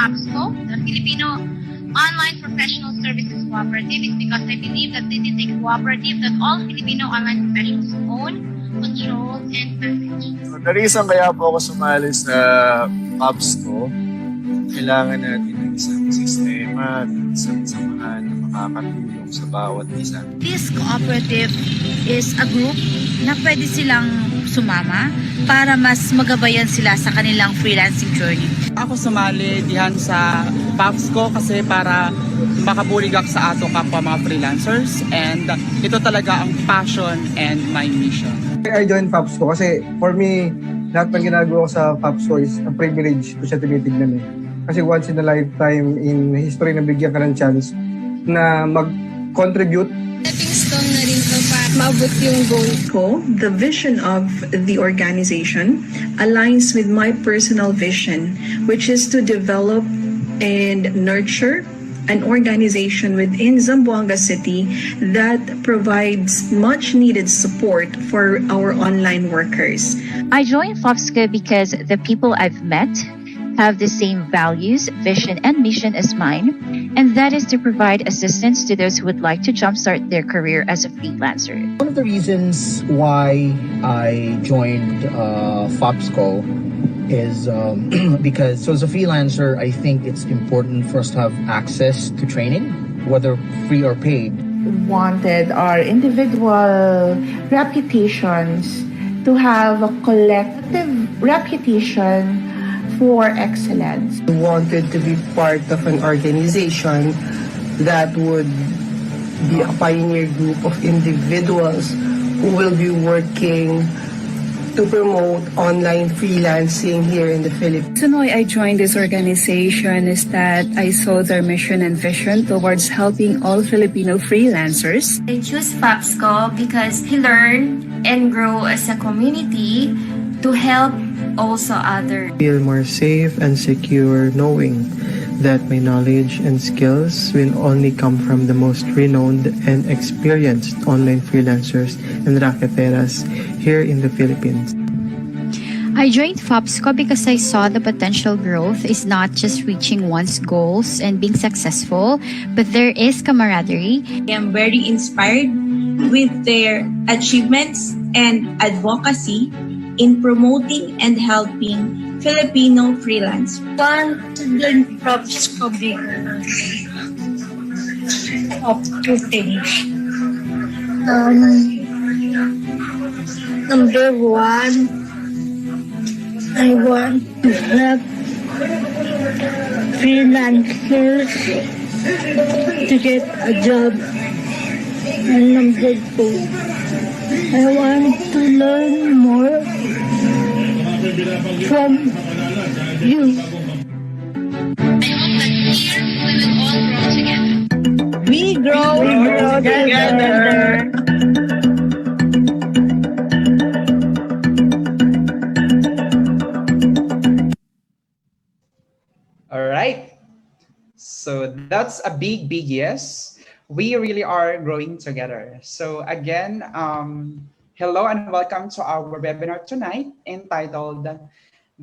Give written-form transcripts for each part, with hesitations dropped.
FOPSCo, the Filipino Online Professional Services Cooperative, is because I believe that this is a cooperative that all Filipino online professionals own, control, and manage. So, the reason kaya po ako sumali sa FOPSCo, kailangan natin ng isang sistema at isang samahan na makakatulong sa bawat isa. This cooperative is a group na pwede silang sumama para mas magabayan sila sa kanilang freelancing journey. Ako sumali dihan sa FOPSCo kasi para makabuligak sa ato kapwa mga freelancers, and ito talaga ang passion and my mission. I joined FOPSCo kasi for me, lahat ng ginagawa ko sa FOPSCo is a privilege ko siya tinitignan eh. Kasi once in a lifetime in history na bigyan ka ng chance na mag-contribute. Stepping stone na rin to para maabot yung goal ko. The vision of the organization aligns with my personal vision, which is to develop and nurture an organization within Zamboanga City that provides much needed support for our online workers. I joined FOPSCo because the people I've met have the same values, vision, and mission as mine, and that is to provide assistance to those who would like to jumpstart their career as a freelancer. One of the reasons why I joined FOPSCo is because, so as a freelancer, I think it's important for us to have access to training, whether free or paid. Wanted our individual reputations to have a collective reputation for excellence. We wanted to be part of an organization that would be a pioneer group of individuals who will be working to promote online freelancing here in the Philippines. The reason why I joined this organization is that I saw their mission and vision towards helping all Filipino freelancers. I choose FOPSCo because we learn and grow as a community to help also others. Feel more safe and secure knowing that my knowledge and skills will only come from the most renowned and experienced online freelancers and racketeras here in the Philippines. I joined FOPSCo because I saw the potential growth is not just reaching one's goals and being successful, but there is camaraderie. I am very inspired with their achievements and advocacy in promoting and helping Filipino freelancers. Want to join FOPSCo because of two things. Number one, I want to help freelancers to get a job. And number two, I want to learn more from you. We grow together. All right. So that's a big yes. We really are growing together. So again, hello and welcome to our webinar tonight entitled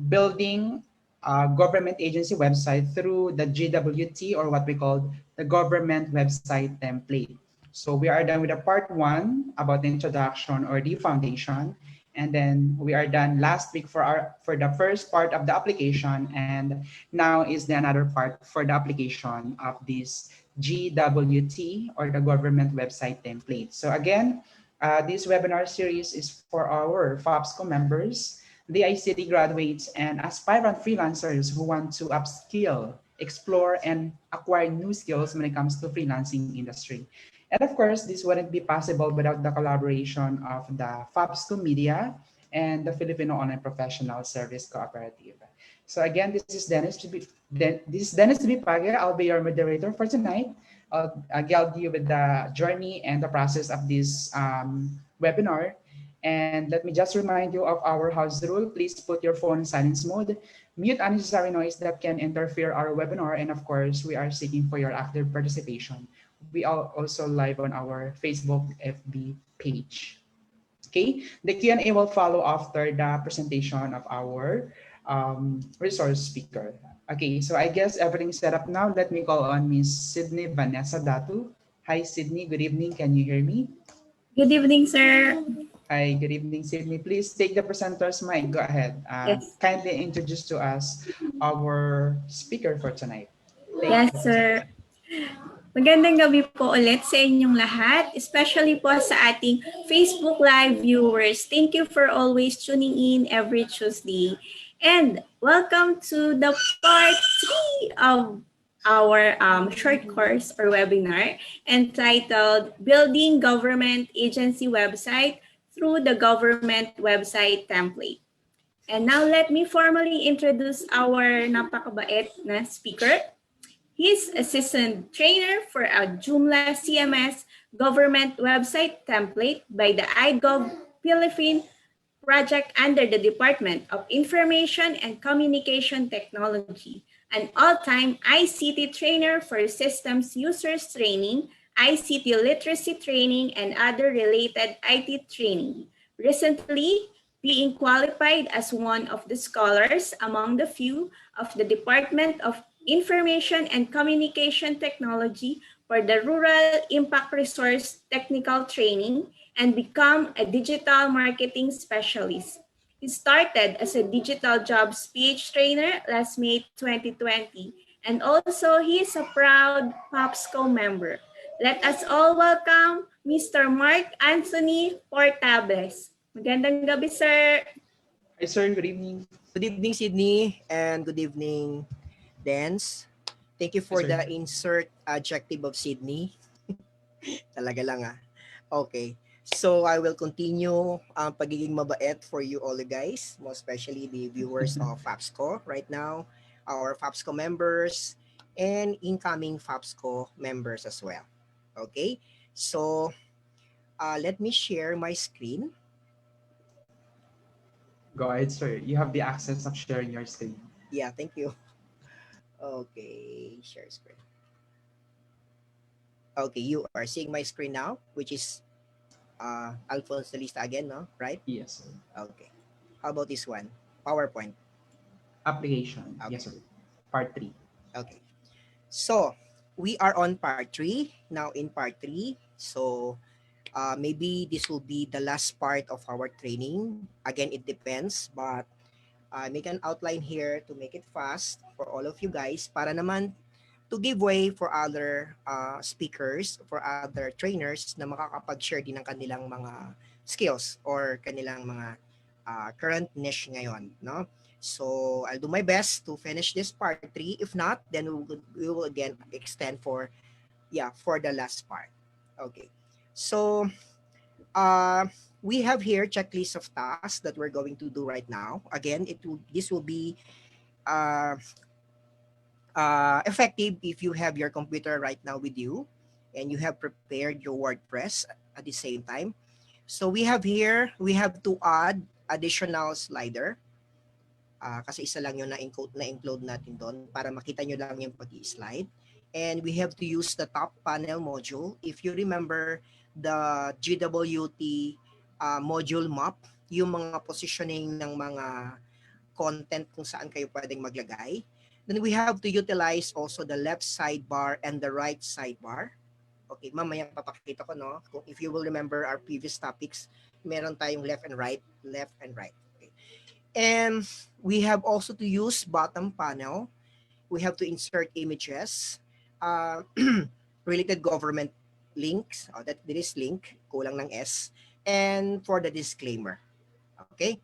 Building a Government Agency Website Through the GWT, or what we call the Government Website Template. So we are done with the part 1 about the introduction or the foundation, and then we are done last week for the first part of the application, and now is the another part for the application of this GWT, or the Government Website Template. So again, this webinar series is for our FOPSCo members, the ICT graduates, and aspirant freelancers who want to upskill, explore, and acquire new skills when it comes to freelancing industry. And of course, this wouldn't be possible without the collaboration of the FOPSCo Media and the Filipino Online Professional Service Cooperative. So again, this is Dennis Tibipage. I'll be your moderator for tonight. I'll guide you with the journey and the process of this webinar. And let me just remind you of our house rule. Please put your phone in silence mode, mute unnecessary noise that can interfere our webinar, and of course, we are seeking for your active participation. We are also live on our Facebook FB page. Okay, the Q&A will follow after the presentation of our resource speaker. Okay, so I guess everything's set up now. Let me call on Miss Sydney Vanessa Datu. Hi, Sydney. Good evening. Can you hear me? Good evening, sir. Hi, good evening, Sydney. Please take the presenter's mic. Go ahead. Yes. Kindly introduce to us our speaker for tonight. Yes, sir. Magandang gabi po ulit sa inyong lahat, especially po sa ating Facebook Live viewers. Thank you for always tuning in every Tuesday. And welcome to the part 3 of our short course or webinar entitled Building Government Agency Website through the Government Website Template. And now let me formally introduce our napakabait na speaker. He's a seasoned trainer for a Joomla CMS government website template by the iGov Philippine project under the Department of Information and Communication Technology, an all-time ICT trainer for systems users training, ICT literacy training, and other related IT training. Recently, being qualified as one of the scholars among the few of the Department of Information and Communication Technology for the Rural Impact Resource Technical Training and become a digital marketing specialist. He started as a digital jobs PH trainer last May 2020, and also he is a proud FOPSCo member. Let us all welcome Mr. Mark Anthony Portables. Magandang gabi, sir. Hi, sir. Good evening. Good evening, Sydney, and good evening, Dance. Thank you for Yes, sir. the insert adjective of Sydney. Talaga lang ah. Okay. So I will continue ang pagiging mabait for you all guys, most especially the viewers of FOPSCo right now, our FOPSCo members, and incoming FOPSCO members as well. Okay. So let me share my screen. Go ahead, sir. You have the access of sharing your screen. Yeah, thank you. Okay, share screen. Okay, you are seeing my screen now, which is Alphonse Lista again, no? Right? Yes, sir. Okay. How about this one? PowerPoint. Application. Okay. Yes, sir. Part 3. Okay. So, we are on part 3. Now in part 3. So, maybe this will be the last part of our training. Again, it depends. But I make an outline here to make it fast for all of you guys para naman to give way for other speakers, for other trainers na makakapag-share din ng kanilang mga skills or kanilang mga current niche ngayon, no? So, I'll do my best to finish this part 3. If not, then we will again extend for the last part. Okay. So, we have here checklist of tasks that we're going to do right now. Again, this will be effective if you have your computer right now with you and you have prepared your WordPress at the same time. So we have to add additional slider. Kasi isa lang yung na-include natin doon para makita nyo lang yung pag-i-slide. And we have to use the top panel module. If you remember the GWT module map, yung mga positioning ng mga content kung saan kayo pwedeng maglagay. Then we have to utilize also the left sidebar and the right sidebar. Okay, mamaya papakita ko, no? If you will remember our previous topics, meron tayong left and right. Okay. And we have also to use bottom panel. We have to insert images, related government links. That is link, kulang ng S. And for the disclaimer. Okay?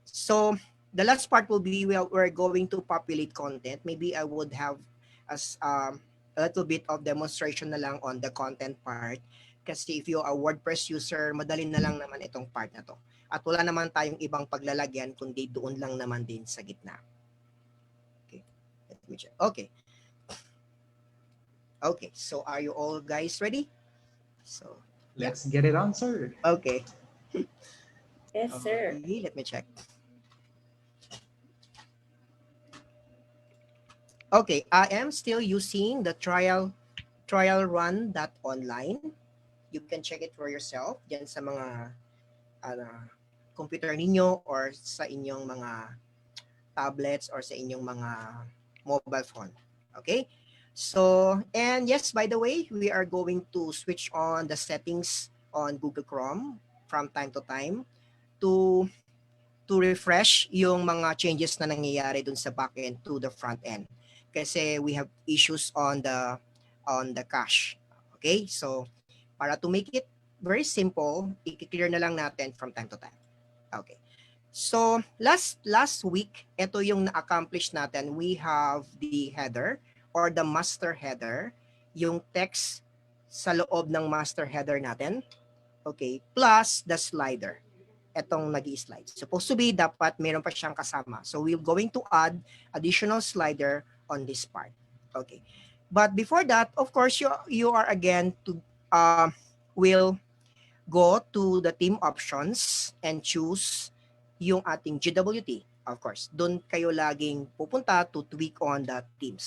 So, the last part will be we're going to populate content. Maybe I would have as a little bit of demonstration na lang on the content part. Kasi if you're a WordPress user, madali na lang naman itong part na to. At wala naman tayong ibang paglalagyan kundi doon lang naman din sa gitna. Okay. Let me check. Okay. Okay. So are you all guys ready? So let's get it on, sir. Okay. Yes, sir. Okay, let me check. Okay, I am still using the trial run.online. You can check it for yourself dyan sa mga computer ninyo or sa inyong mga tablets or sa inyong mga mobile phone. Okay? So, and yes, by the way, we are going to switch on the settings on Google Chrome from time to time to refresh yung mga changes na nangyayari dun sa backend to the front end. kasi we have issues on the cache. Okay? So, para to make it very simple, i-clear na lang natin from time to time. Okay. So, last week, ito yung na-accomplish natin. We have the header or the master header, yung text sa loob ng master header natin. Okay, plus the slider. Etong nag-i-slide. Supposed to be, dapat meron pa siyang kasama. So, we're going to add additional slider on this part. Okay. But before that, of course, you are again to will go to the team options and choose yung ating GWT. Of course, doon kayo laging pupunta to tweak on the team.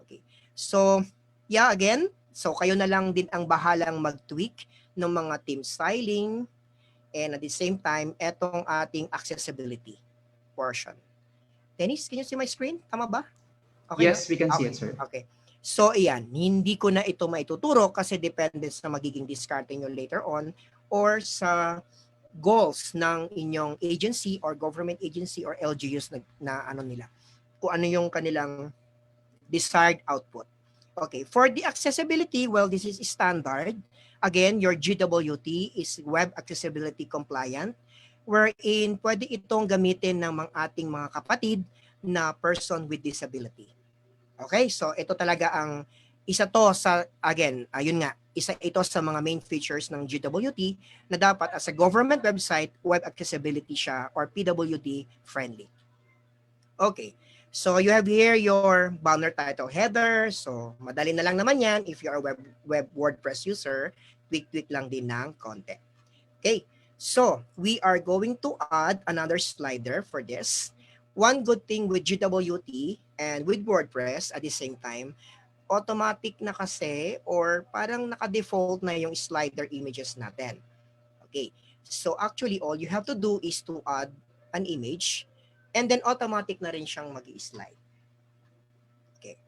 Okay. So, yeah, again, so kayo na lang din ang bahalang mag-tweak ng mga team styling and at the same time, etong ating accessibility portion. Dennis, can you see my screen? Tama ba? Okay, Yes, we can see it, sir. Okay. So, ayan, hindi ko na ito maituturo kasi depende sa magiging discard nyo later on or sa goals ng inyong agency or government agency or LGUs na ano nila. Kung ano yung kanilang desired output. Okay, for the accessibility, well, this is standard. Again, your GWT is Web Accessibility Compliant wherein pwede itong gamitin ng ating mga kapatid na person with disability. Okay, so ito talaga ang isa to sa, again, ayun nga, isa ito sa mga main features ng GWT na dapat as a government website, web accessibility siya or PWD friendly. Okay, so you have here your banner title header. So madali na lang naman yan if you are a web WordPress user, tweak lang din ng konti. Okay, so we are going to add another slider for this. One good thing with GWT and with WordPress at the same time, automatic na kasi or parang naka-default na yung slider images natin. Okay, so actually all you have to do is to add an image and then automatic na rin siyang mag-i-slide. Okay,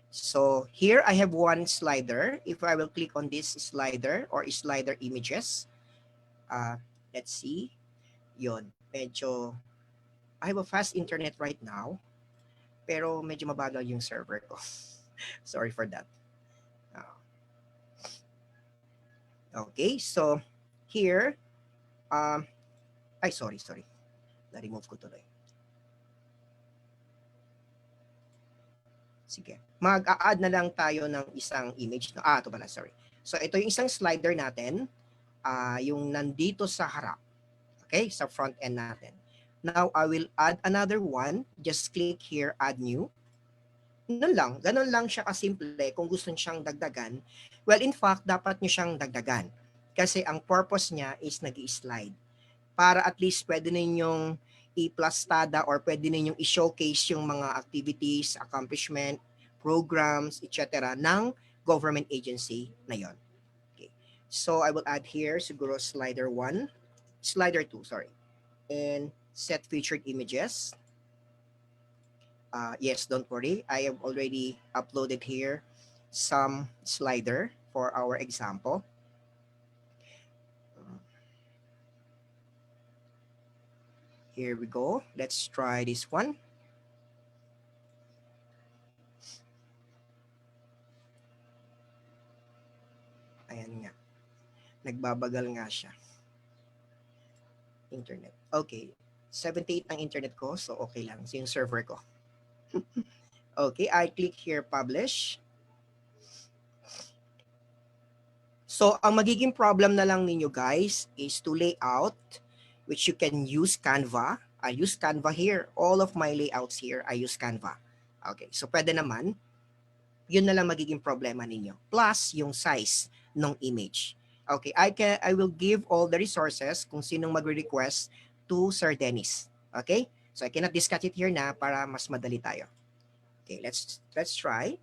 so here I have one slider. If I will click on this slider or slider images, let's see, yun, medyo I have a fast internet right now, pero medyo mabagal yung server ko. Sorry for that. Okay, so here, sorry. Na-remove ko tuloy. Sige, mag-a-add na lang tayo ng isang image. Ito pala, sorry. So ito yung isang slider natin, yung nandito sa harap. Okay, sa front end natin. Now, I will add another one. Just click here, add new. Ganun lang siya kasimple kung gusto nyo siyang dagdagan. Well, in fact, dapat nyo siyang dagdagan. Kasi ang purpose niya is nag-i-slide. Para at least pwede ninyong i-plastada or pwede ninyong i-showcase yung mga activities, accomplishment, programs, etc. ng government agency na yon. Okay. So, I will add here siguro slider 2, sorry. And set featured images. Yes, don't worry. I have already uploaded here some slider for our example. Here we go. Let's try this one. Ayan nga. Nagbabagal nga siya. Internet. Okay. 78 ang internet ko, so okay lang. So yung server ko. Okay, I click here publish. So ang magiging problem na lang ninyo guys is to layout, which you can use Canva. I use Canva here. All of my layouts here, I use Canva. Okay, so pwede naman. Yun na lang magiging problema ninyo. Plus yung size ng image. Okay, I will give all the resources kung sinong magre-request to Sir Dennis. Okay? So I cannot discuss it here na para mas madali tayo. Okay, let's try.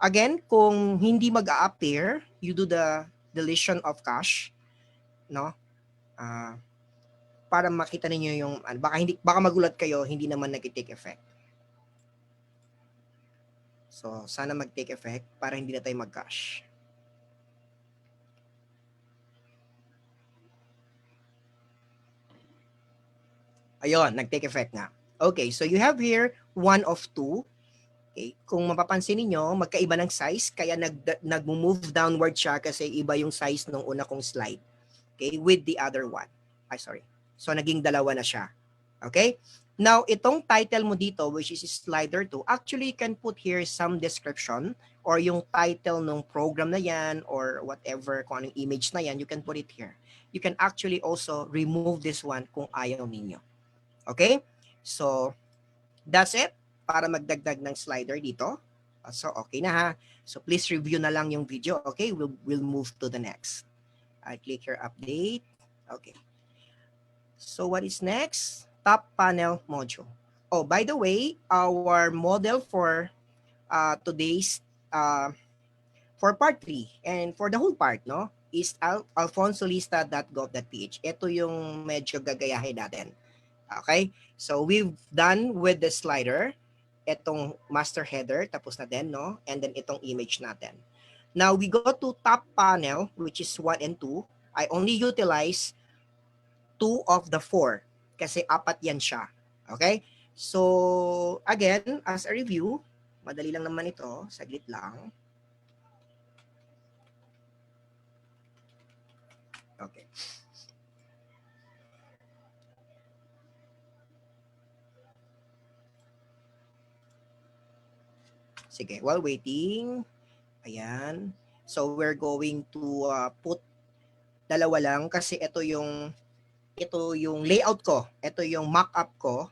Again, kung hindi mag-a-appear, you do the deletion of cache, no? Para makita niyo yung baka magulat kayo, hindi naman nag-take effect. So, sana mag-take effect para hindi na tayo mag-cache. Ayun, nag-take effect nga. Okay, so you have here one of two. Okay? Kung mapapansin niyo, magkaiba ng size, kaya nag-move downward siya kasi iba yung size ng una kong slide. Okay? With the other one. Ay, sorry. So, naging dalawa na siya. Okay? Now, itong title mo dito, which is slider 2, actually you can put here some description or yung title ng program na yan or whatever, kung anong image na yan, you can put it here. You can actually also remove this one kung ayaw ninyo. Okay? So, that's it para magdagdag ng slider dito. So, okay na ha. So, please review na lang yung video. Okay? We'll move to the next. I click here, update. Okay. So, what is next? Top panel module. Oh, by the way, our model for today's for part 3 and for the whole part, no, is alfonsolista.gov.ph. Ito yung medyo gagayahin natin. Okay? So, we've done with the slider, itong master header, tapos na din, no? And then itong image natin. Now, we go to top panel, which is 1 and 2. I only utilize 2 of the 4 kasi 4 yan siya. Okay? So, again, as a review, madali lang naman ito. Saglit lang. Okay. Sige, while waiting, ayan. So, we're going to put dalawa lang kasi ito yung layout ko. Ito yung mock-up ko.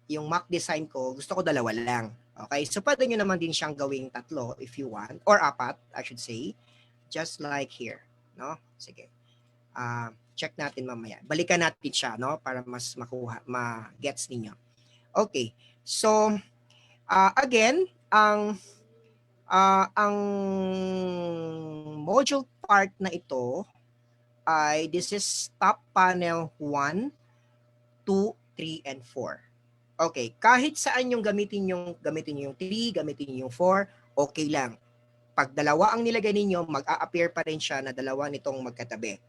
Yung mock design ko, gusto ko dalawa lang. Okay? So, pwede nyo naman din siyang gawing 3 if you want. Or 4, I should say. Just like here. No? Sige. Check natin mamaya. Balikan natin siya, no? Para mas ma-gets ninyo. Okay. So, again, ang module part na ito ay this is top panel 1, 2, 3, and 4. Okay, kahit saan yung gamitin niyo yung 3, gamitin niyo yung 4, okay lang. Pag dalawa ang nilagay ninyo, mag-a-appear pa rin siya na dalawa nitong magkatabi.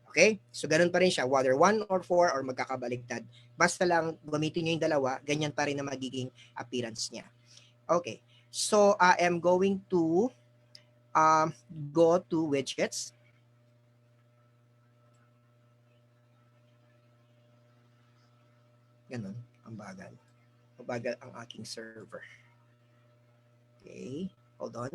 Okay? So, ganun pa rin siya. Whether 1 or 4 or magkakabaligtad. Basta lang gamitin nyo yung dalawa, ganyan pa rin na magiging appearance niya. Okay. So, I am going to go to widgets. Ganun. Ang bagal. Mabagal ang aking server. Okay. Hold on.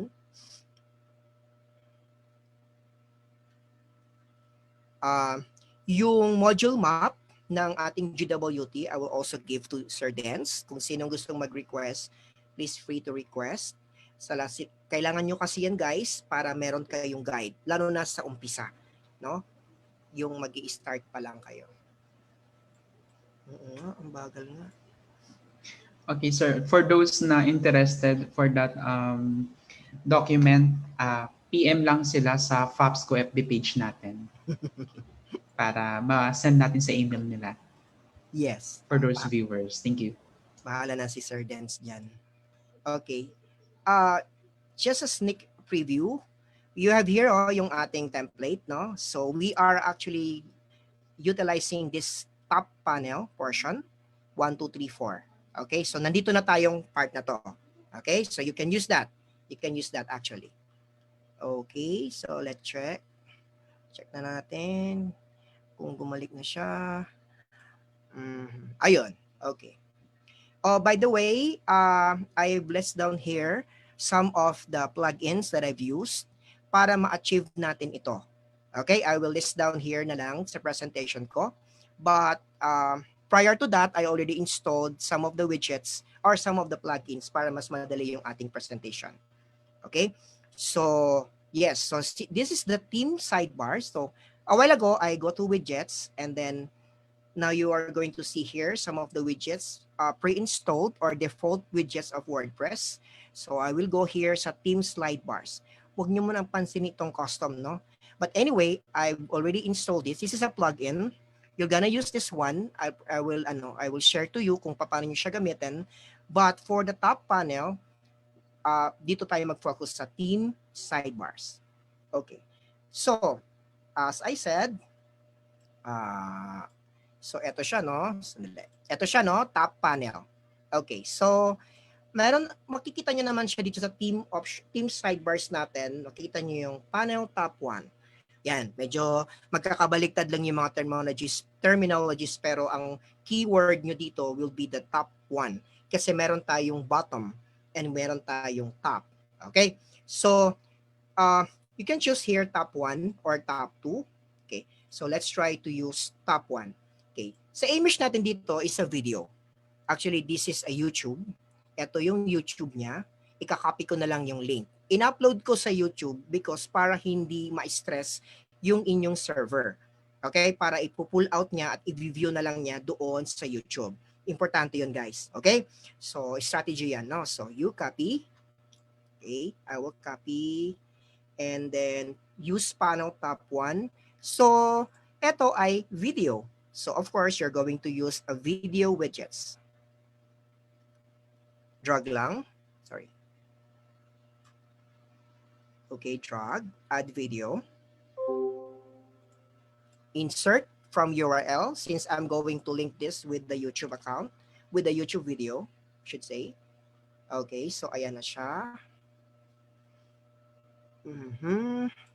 Yung module map ng ating GWT, I will also give to Sir Dance. Kung sinong gustong mag-request, please free to request. Kailangan nyo kasi yan guys para meron kayong guide, lalo na sa umpisa, no? Yung mag-i-start pa lang kayo. Ang bagal nga. Okay, sir. For those na interested for that document, PM lang sila sa FOPSCo FB page natin para ma-send natin sa email nila. Yes. For those viewers. Thank you. Bahala na si Sir Dance dyan. Okay. Just a sneak preview. You have here yung ating template, no? So we are actually utilizing this top panel portion, 1, 2, 3, 4. Okay, so nandito na tayong part na to. Okay, so you can use that. You can use that actually. Okay, so let's check. Check na natin kung bumalik na siya. Ayun, okay. By the way, I've listed down here some of the plugins that I've used para ma-achieve natin ito. Okay, I will list down here na lang sa presentation ko. But prior to that, I already installed some of the widgets or some of the plugins para mas madali yung ating presentation. Okay, so yes, so this is the theme sidebar. So a while ago, I go to widgets and then now you are going to see here some of the widgets pre-installed or default widgets of WordPress. So I will go here sa theme slidebars. Huwag nyo munang pansin itong custom, no? But anyway, I've already installed this. This is a plugin. You're gonna use this one. I will share to you kung paano nyo siya gamitin. But for the top panel, dito tayo mag-focus sa theme sidebars. Okay. So, as I said, so eto siya, no? Eto siya, no? Top panel. Okay, so makikita nyo naman siya dito sa team sidebars natin. Makikita nyo yung panel top 1. Yan, medyo magkakabaliktad lang yung mga terminologies, pero ang keyword nyo dito will be the top 1 kasi meron tayong bottom and meron tayong top. Okay? So, you can choose here top 1 or top 2. Okay? So, let's try to use top 1. Okay? Sa image natin dito is a video. Actually, this is a YouTube. Ito yung YouTube niya. Ika-copy ko na lang yung link. In-upload ko sa YouTube because para hindi ma-stress yung inyong server. Okay? Para ipo-pull out niya at i-view na lang niya doon sa YouTube. Importante yun, guys. Okay? So, strategy yan, no? So, you copy. Okay? I will copy. And then, use panel top 1. So, ito ay video. So, of course, you're going to use a video widgets. Drag lang. Sorry. Okay, drag. Add video. Insert from URL since I'm going to link this with the YouTube account, with the YouTube video, should say. Okay, so ayan na siya.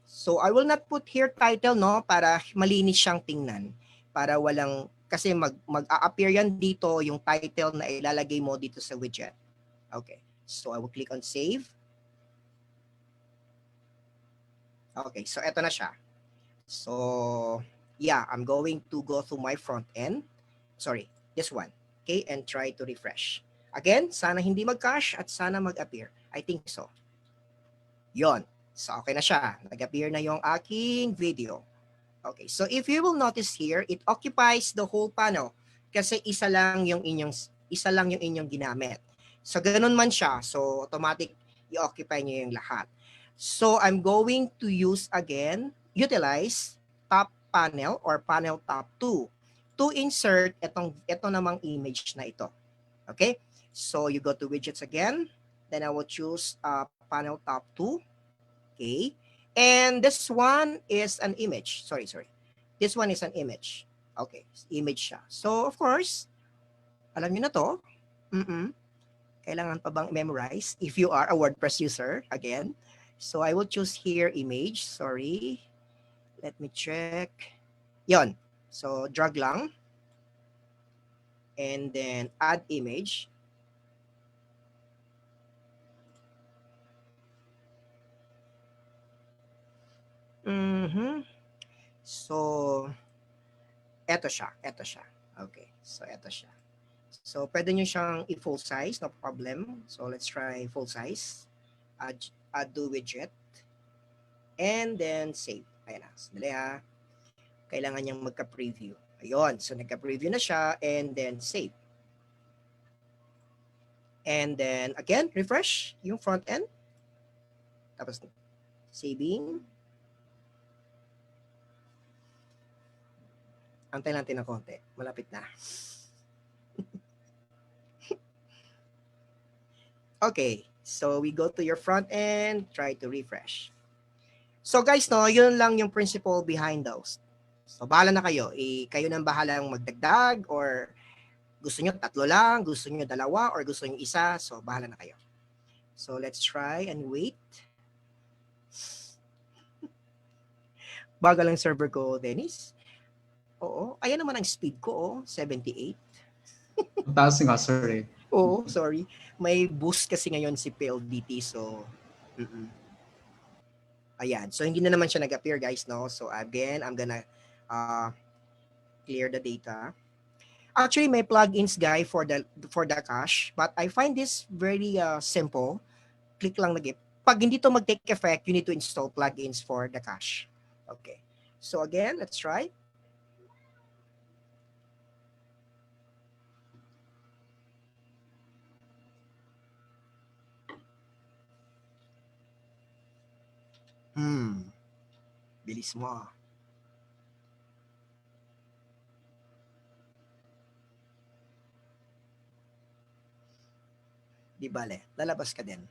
So I will not put here title, no, para malinis siyang tingnan. Para walang, kasi mag-a-appear yan dito yung title na ilalagay mo dito sa widget. Okay, so I will click on save. Okay, so eto na siya. So, yeah, I'm going to go to my front end. Sorry, this one. Okay, and try to refresh. Again, sana hindi mag-cache at sana mag-appear. I think so. Yon. So, okay na siya. Nag-appear na yung aking video. Okay, so if you will notice here, it occupies the whole panel kasi isa lang yung inyong ginamit. So, ganun man siya. So, automatic i-occupy nyo yung lahat. So, I'm going to utilize top panel or panel top 2 to insert ito namang image na ito. Okay? So, you go to widgets again. Then I will choose panel top 2. Okay? And this one is an image. Sorry. This one is an image. Okay, image siya. So, of course, alam niyo na to. Kailangan pa bang memorize if you are a WordPress user, again. So, I will choose here image. Sorry. Let me check. Yon. So, drag lang. And then, add image. So, eto siya. Okay. So, eto siya. So, pwede nyo siyang i-full size. No problem. So, let's try full size. Add to widget. And then, save. Ayan na. Sandali ha. Kailangan niyang magka-preview. Ayun. So, nagka-preview na siya. And then, save. And then, again, refresh yung front end. Tapos, saving. Antay natin ng konti. Malapit na. Okay. So, we go to your front end. Try to refresh. So, guys, no, yun lang yung principle behind those. So, bahala na kayo. Kayo nang bahalang magdagdag or gusto nyo 3 lang, gusto nyo 2, or gusto nyo 1. So, bahala na kayo. So, let's try and wait. Bagal ang server ko, Dennis. Oo. Ayan naman ang speed ko, 78. Taas nga, sorry. Oo, sorry. May boost kasi ngayon si PLDT. So, ayan. So, hindi na naman siya nag-appear, guys, no? So, again, I'm gonna clear the data. Actually, may plugins, guys, for the cache. But I find this very simple. Click lang na gip. Pag hindi to mag-take effect, you need to install plugins for the cache. Okay. So, again, let's try. Bilis mo. Di bale, lalabas ka din.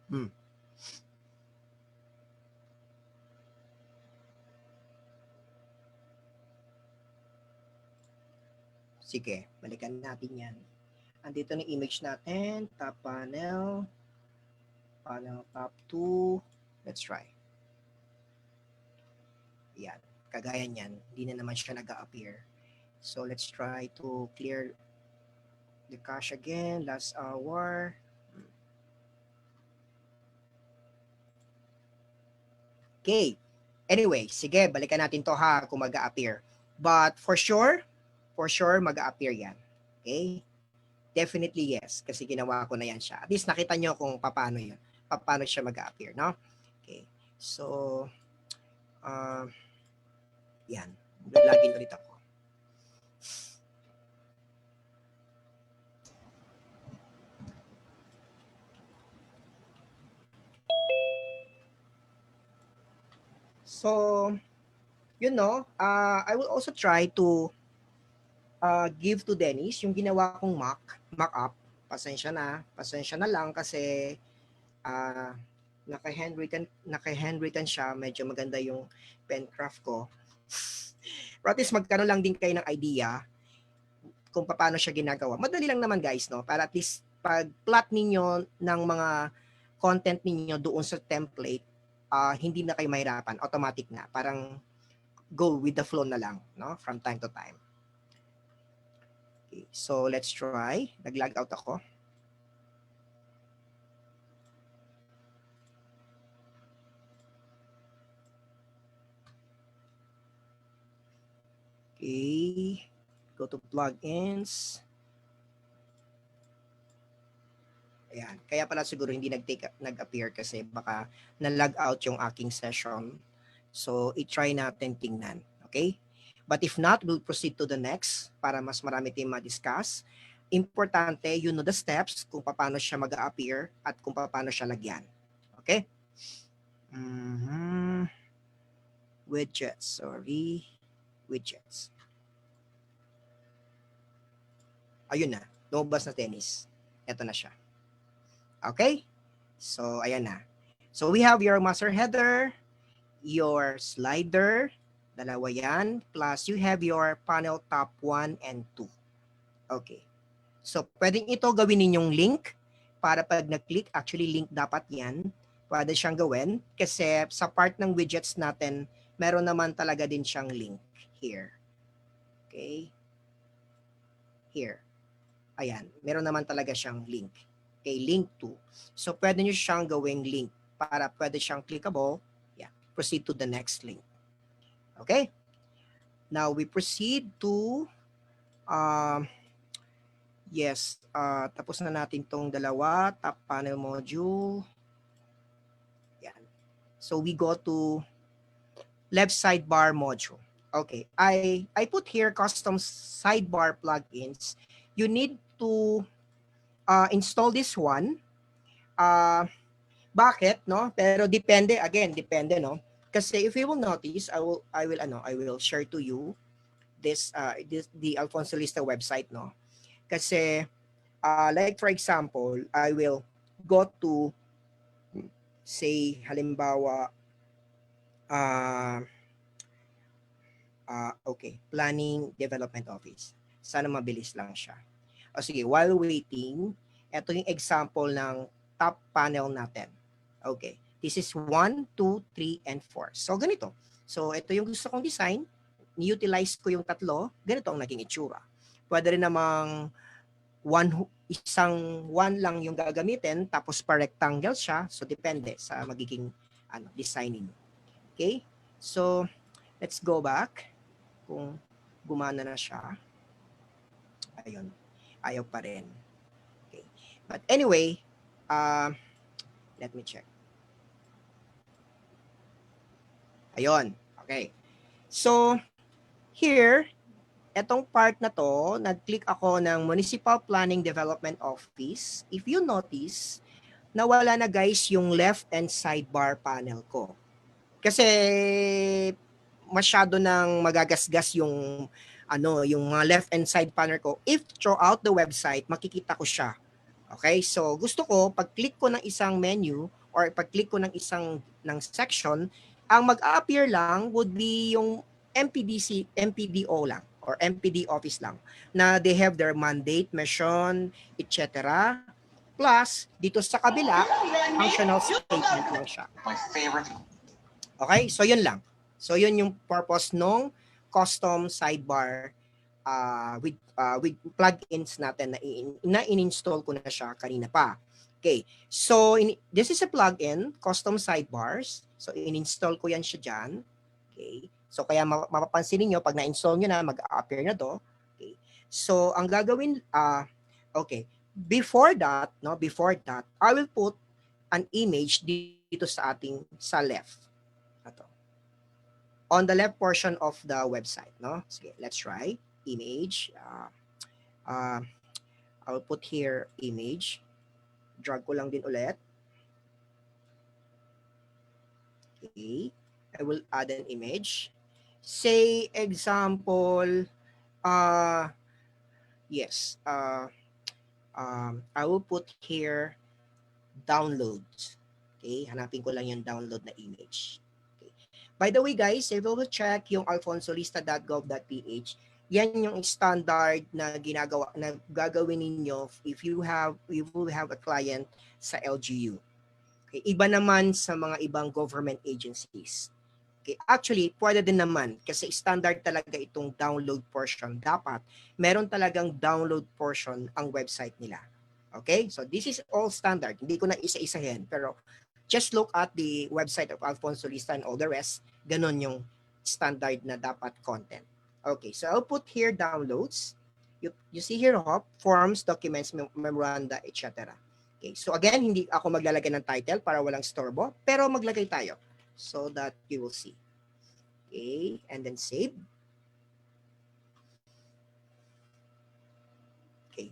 Hmm. Sige, balikan natin yan. Andito na image natin, top panel, panel top 2. Let's try. Yan, kagaya niyan, hindi na naman siya nag-appear. So let's try to clear the cache again, last hour. Okay. Anyway, sige, balikan natin to ha kung mag-a-appear. But for sure mag-a-appear yan. Okay? Definitely yes, kasi ginawa ko na yan siya. At least nakita nyo kung paano yun. Paano siya mag-a-appear, no? Okay. So, yan. Login ulit ako. So, you know, I will also try to give to Dennis yung ginawa kong mock-up. Pasensya na lang kasi naka-handwritten siya. Medyo maganda yung pen craft ko. Pero at least magkaroon lang din kayo ng idea kung paano siya ginagawa. Madali lang naman guys, no? Para at least pag plot ninyo ng mga content ninyo doon sa template, hindi na kayo mahirapan. Automatic na. Parang go with the flow na lang, no? From time to time. Okay, so let's try. Nag-log out ako. Okay, go to plugins. Ayan, kaya pala siguro hindi nag-appear kasi baka na-log out yung aking session. So, i-try natin tingnan. Okay? But if not, we'll proceed to the next para mas marami tayong ma-discuss. Importante, you know the steps kung paano siya mag-appear at kung paano siya lagyan. Okay? Widgets, sorry. Widgets. Ayun na, lumabas na tennis. Ito na siya. Okay? So, ayan na. So, we have your master header, your slider, dalawa yan, plus you have your panel top 1 and 2. Okay. So, pwedeng ito gawin ninyong link para pag nag-click, actually link dapat yan, pwede siyang gawin kasi sa part ng widgets natin, meron naman talaga din siyang link here. Okay. Here. Ayan, meron naman talaga siyang link. Okay, link to. So, pwede nyo siyang gawing link para pwede siyang clickable. Yeah, proceed to the next link. Okay? Now, we proceed to, tapos na natin tong dalawa, top panel module. Yan. So, we go to left sidebar module. Okay, I put here custom sidebar plugins. You need to install this one. Bakit, no? Pero depende no? Kasi if you will notice, I will share to you this the Alfonso Lista website, no? Kasi like for example, I will go to say halimbawa okay, Planning Development Office. Sana mabilis lang siya. O sige, while waiting, ito yung example ng top panel natin. Okay, this is 1, 2, 3, and 4. So ganito. So ito yung gusto kong design. Ni-utilize ko yung tatlo. Ganito ang naging itsura. Pwede rin namang isang one lang yung gagamitin, tapos pa-rectangle siya. So depende sa magiging designing. Okay? So let's go back. Kung gumana na siya. Ayun. Ayaw pa rin. Okay. But anyway, let me check. Ayun. Okay. So, here, etong part na to, nag-click ako ng Municipal Planning Development Office. If you notice, nawala na guys yung left and sidebar panel ko. Kasi masyado nang magagasgas yung yung mga left and side panel ko. If throughout the website, makikita ko siya. Okay, so gusto ko, pag-click ko ng isang menu or pag-click ko ng isang section, ang mag-appear lang would be yung MPDO lang or MPD office lang na they have their mandate, mission, etc. Plus, dito sa kabila, functional statement lang siya. My favorite. Okay, so yun lang. So yun yung purpose nung custom sidebar with plugins natin na in-install ko na siya kanina pa. Okay, so this is a plugin, custom sidebars. So in-install ko yan siya dyan. Okay, so kaya mapapansin niyo pag na-install nyo na, mag-appear na do. Okay, so ang gagawin, okay, before that, I will put an image dito sa left. Ito. On the left portion of the website, no? Sige, let's try. Image. I'll put here image. Drag ko lang din ulit. Okay. I will add an image. Say example, yes. I will put here downloads. Okay, hanapin ko lang yung download na image. Okay. By the way guys, if you will check yung alfonsolista.gov.ph, yan yung standard na gagawin ninyo if you will have a client sa LGU. Okay, iba naman sa mga ibang government agencies. Okay, actually, pwede din naman kasi standard talaga itong download portion. Dapat meron talagang download portion ang website nila. Okay, so this is all standard. Hindi ko na isa-isahin, pero just look at the website of Alfonso Lista and all the rest. Ganon yung standard na dapat content. Okay, so I'll put here downloads. You see here, forms, documents, memoranda, etc. Okay, so again, hindi ako maglalagay ng title para walang storbo, pero maglagay tayo so that you will see. Okay, and then save. Okay.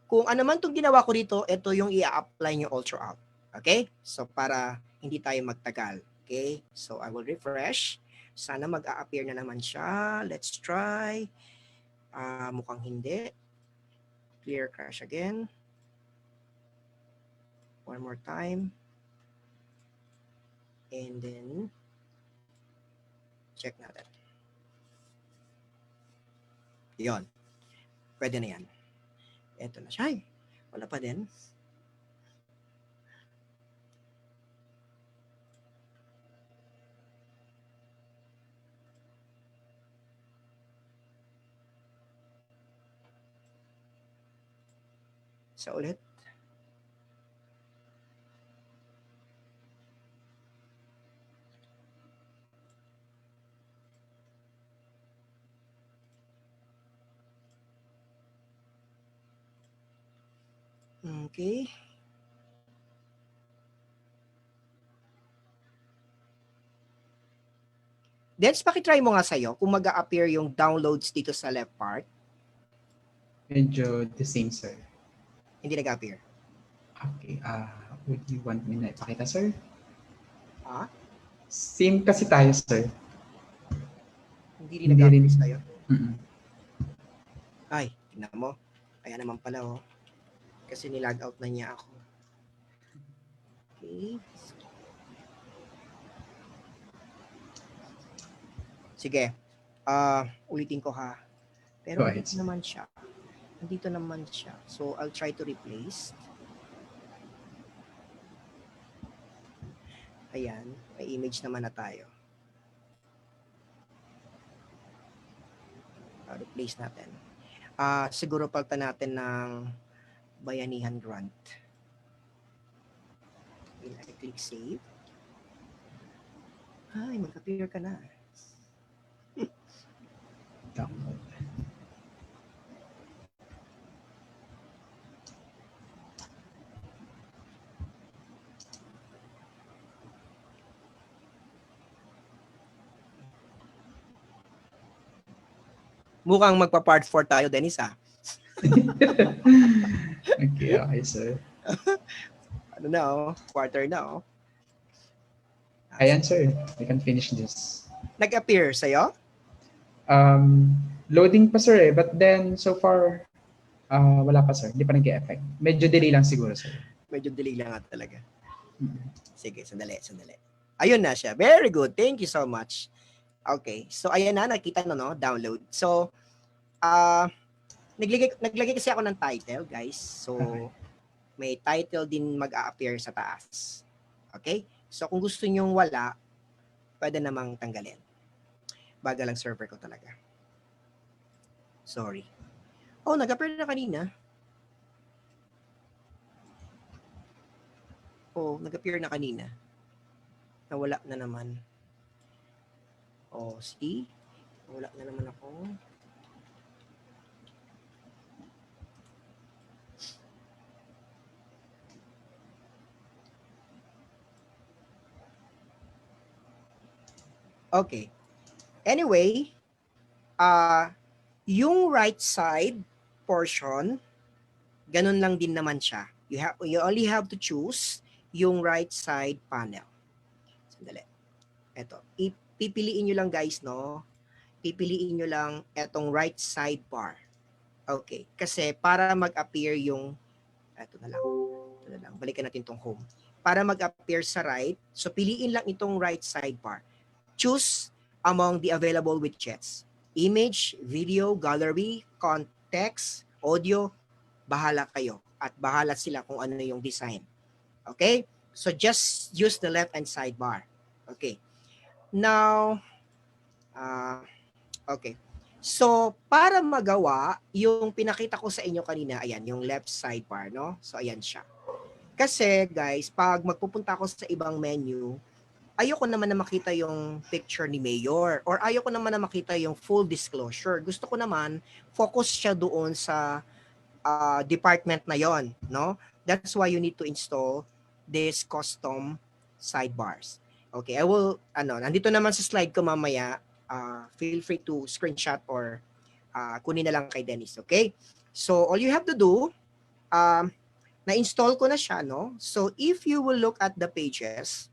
Kung ano man itong ginawa ko dito, ito yung i-apply nyo all throughout. Okay? So para hindi tayo magtagal. Okay? So I will refresh. Sana mag-a-appear na naman siya. Let's try. Mukhang hindi. Clear crash again. One more time. And then, check natin. Yun. Pwede na yan. Ito na siya. Ay, wala pa din. Sa ulit. Okay. Dens, pakitry mo nga sa'yo kung mag-a-appear yung downloads dito sa left part. Medyo the same, sir. Hindi nag-appear. Okay. Would you want me na ipakita, sir? Same kasi tayo, sir. Hindi rin nag-appear sa'yo? Ay, tingnan mo. Kaya naman pala, oh. Kasi nilag out na niya ako. Okay. Sige. Ulitin ko ha. Pero dito naman siya. Nandito naman siya. So, I'll try to replace. Ayan. May image naman na tayo. Replace natin. Siguro palitan natin ng Bayanihan Grant. I click save. Ay, mag-appear ka na. Download. Mukhang magpa-part 4 tayo, Dennis, ha? Okay, sir. Ano na, oh? Quarter na, oh. Ayan, sir. We can finish this. Nag-appear sa'yo? Loading pa, sir, eh. But then, so far, Wala pa sir, hindi pa nag-e-effect. Medyo delay lang siguro sir. Medyo delay lang nga talaga. Sige, sandali. Ayun na siya. Very good. Thank you so much. Okay. So, ayan na. Nakita no? Download. So, naglagay kasi ako ng title, guys. So, may title din mag-a-appear sa taas. Okay? So, kung gusto nyong wala, pwede namang tanggalin. Bagal lang server ko talaga. Sorry. Oh, nag-appear na kanina. Nag-appear na kanina. Nawala na naman. See? Nawala na naman ako. Okay. Anyway, yung right side portion, ganun lang din naman siya. You only have to choose yung right side panel. Sandali. Ito. Pipiliin nyo lang guys, no? Pipiliin nyo lang etong right side bar. Okay. Kasi para mag-appear yung, ito na lang. Balikan natin tong home. Para mag-appear sa right, so piliin lang itong right sidebar. Choose among the available widgets. Image, video, gallery, context, audio, bahala kayo. At bahala sila kung ano yung design. Okay? So just use the left-hand sidebar. Okay. Now, okay. So, para magawa, yung pinakita ko sa inyo kanina, ayan, yung left sidebar, no? So, ayan siya. Kasi, guys, pag magpupunta ako sa ibang menu, ayoko naman na makita yung picture ni Mayor or ayoko naman na makita yung full disclosure. Gusto ko naman, focus siya doon sa department na yon, no? That's why you need to install this custom sidebars. Okay, I will, nandito naman sa slide ko mamaya, feel free to screenshot or kunin na lang kay Dennis, okay? So, all you have to do, na-install ko na siya, no? So, if you will look at the pages,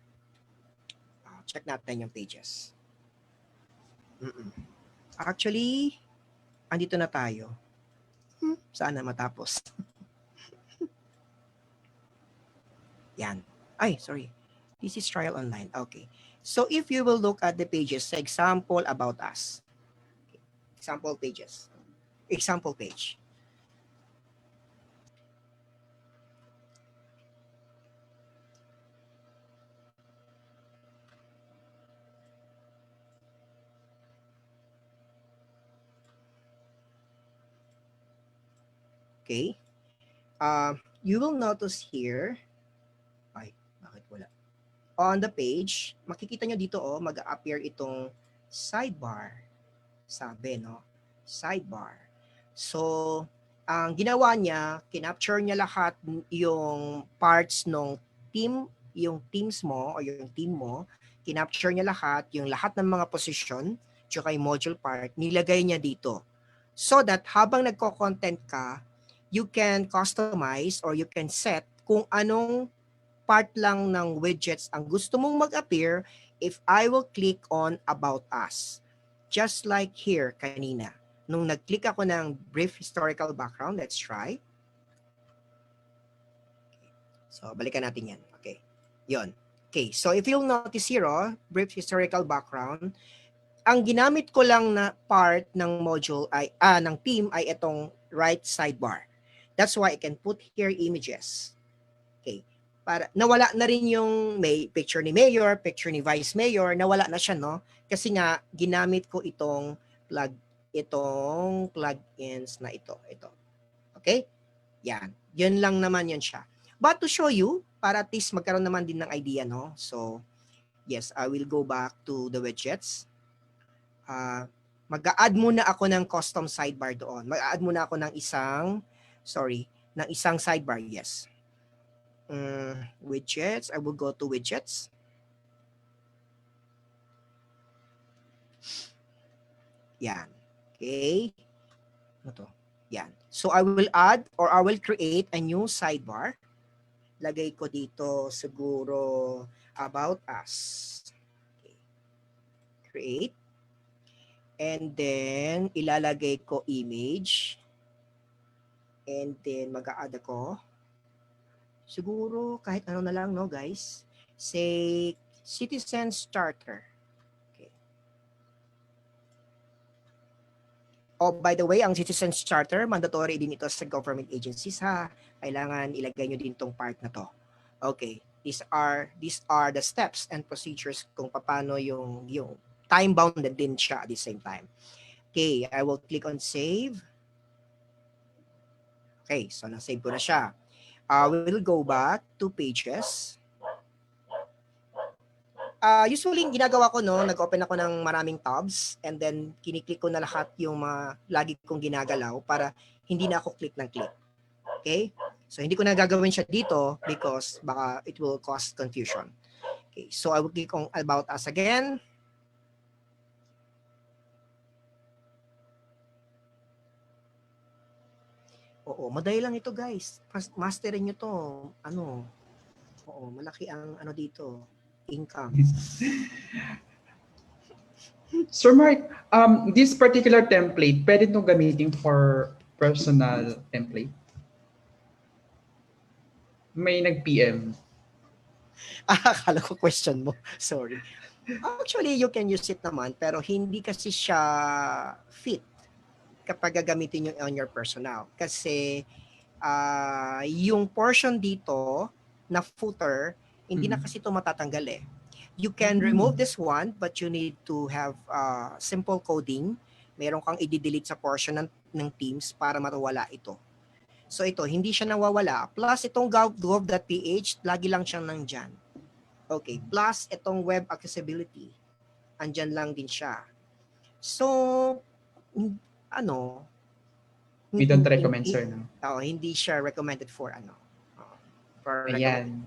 check natin yung pages. Actually, andito na tayo. Sana matapos. Yan. Ay, sorry. This is trial online. Okay. So, if you will look at the pages, example about us. Example pages. Example page. Okay. You will notice here, ay, bakit wala? On the page, makikita nyo dito, mag-appear itong sidebar. Sabi, no? Sidebar. So, ang ginawa niya, kinapture niya lahat yung parts ng team, yung teams mo, o yung team mo, kinapture niya lahat ng mga position, tsaka yung module part, nilagay niya dito. So that habang nagko-content ka, you can customize or you can set kung anong part lang ng widgets ang gusto mong mag-appear if I will click on About Us. Just like here kanina. Nung nag-click ako ng brief historical background, let's try. So, balikan natin yan. Okay. Yon. Okay. So, if you'll notice here, brief historical background, ang ginamit ko lang na part ng module ay, ng team ay itong right sidebar. That's why I can put here images. Okay. Para nawala na rin yung may picture ni Mayor, picture ni Vice Mayor, nawala na siya, no? Kasi nga, ginamit ko itong plugins na ito. Okay? Yan. Yun lang naman yun siya. But to show you, para at least magkaroon naman din ng idea, no? So, yes, I will go back to the widgets. Mag-a-add muna ako ng custom sidebar doon. Mag-a-add muna ako ng isang sidebar, yes. Widgets, I will go to widgets. Yan. Okay. Ano to? Yan. So I will add or I will create a new sidebar. Lagay ko dito siguro about us. Okay. Create. And then ilalagay ko image. And then mag-a-add ako. Siguro kahit ano na lang, no guys? Say, citizen starter. Okay. Oh, by the way, ang citizen starter, mandatory din ito sa government agencies ha. Kailangan ilagay nyo din tong part na to. Okay. These are the steps and procedures kung paano yung time-bounded din siya at the same time. Okay, I will click on save. Okay, so na-save ko na siya. We'll go back to pages. Usually, ginagawa ko, no, nag-open ako ng maraming tabs and then kiniklik ko na lahat yung mga lagi kong ginagalaw para hindi na ako click ng click. Okay? So, hindi ko na gagawin siya dito because baka it will cause confusion. Okay, so I will click on About Us again. Oo, madali lang ito guys. Masterin nyo to. Oo, malaki ang dito. Income. Sir Mark, this particular template, pwede nyo gamitin for personal template? May nag-PM. Akala ko question mo. Sorry. Actually, you can use it naman, pero hindi kasi siya fit kapag gagamitin nyo on your personal. Kasi yung portion dito na footer, hindi na kasi ito matatanggal eh. You can remove this one, but you need to have simple coding. Meron kang i-delete sa portion ng Teams para mawala ito. So ito, hindi siya nawawala. Plus itong gov.ph, lagi lang siyang nandyan. Okay, plus itong web accessibility, andyan lang din siya. So, we don't recommend, sir, no? Hindi siya recommended for for Ayan.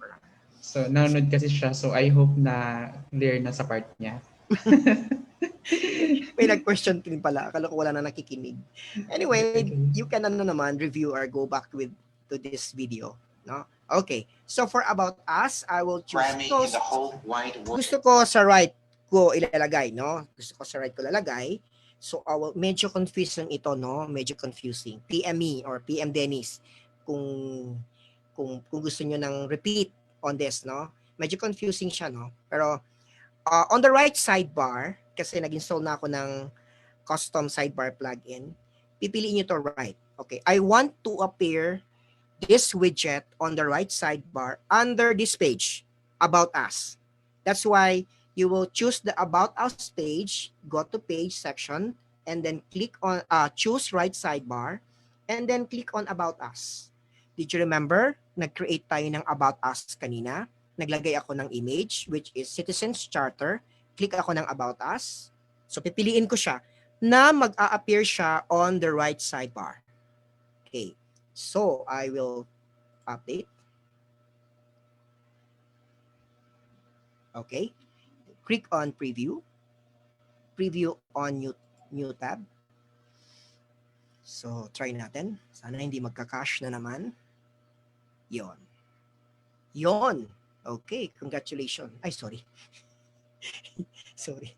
So, nanonood kasi siya. So, I hope na clear na sa part niya. May nag-question din pala. Akala ko wala na nakikinig. Anyway, you can naman review or go back to this video. No? Okay. So, for About Us, I will choose those. Gusto ko sa right ko ilalagay, no? Gusto ko sa right ko ilalagay. So, medyo confusing ito, no? Medyo confusing. PM me or PM Dennis kung gusto nyo ng repeat on this, no? Medyo confusing siya, no? Pero on the right sidebar, kasi nag-install na ako ng custom sidebar plugin, pipiliin nyo to right. Okay, I want to appear this widget on the right sidebar under this page, About Us. That's why you will choose the About Us page, go to page section, and then click on, choose right sidebar, and then click on About Us. Did you remember? Nag-create tayo ng About Us kanina. Naglagay ako ng image, which is Citizens Charter. Click ako ng About Us. So, pipiliin ko siya na mag-a-appear siya on the right sidebar. Okay. So, I will update. Okay. Click on Preview. Preview on new tab. So, try natin. Sana hindi magka-cache na naman. Yon. Okay, congratulations. Ay, sorry. Sorry.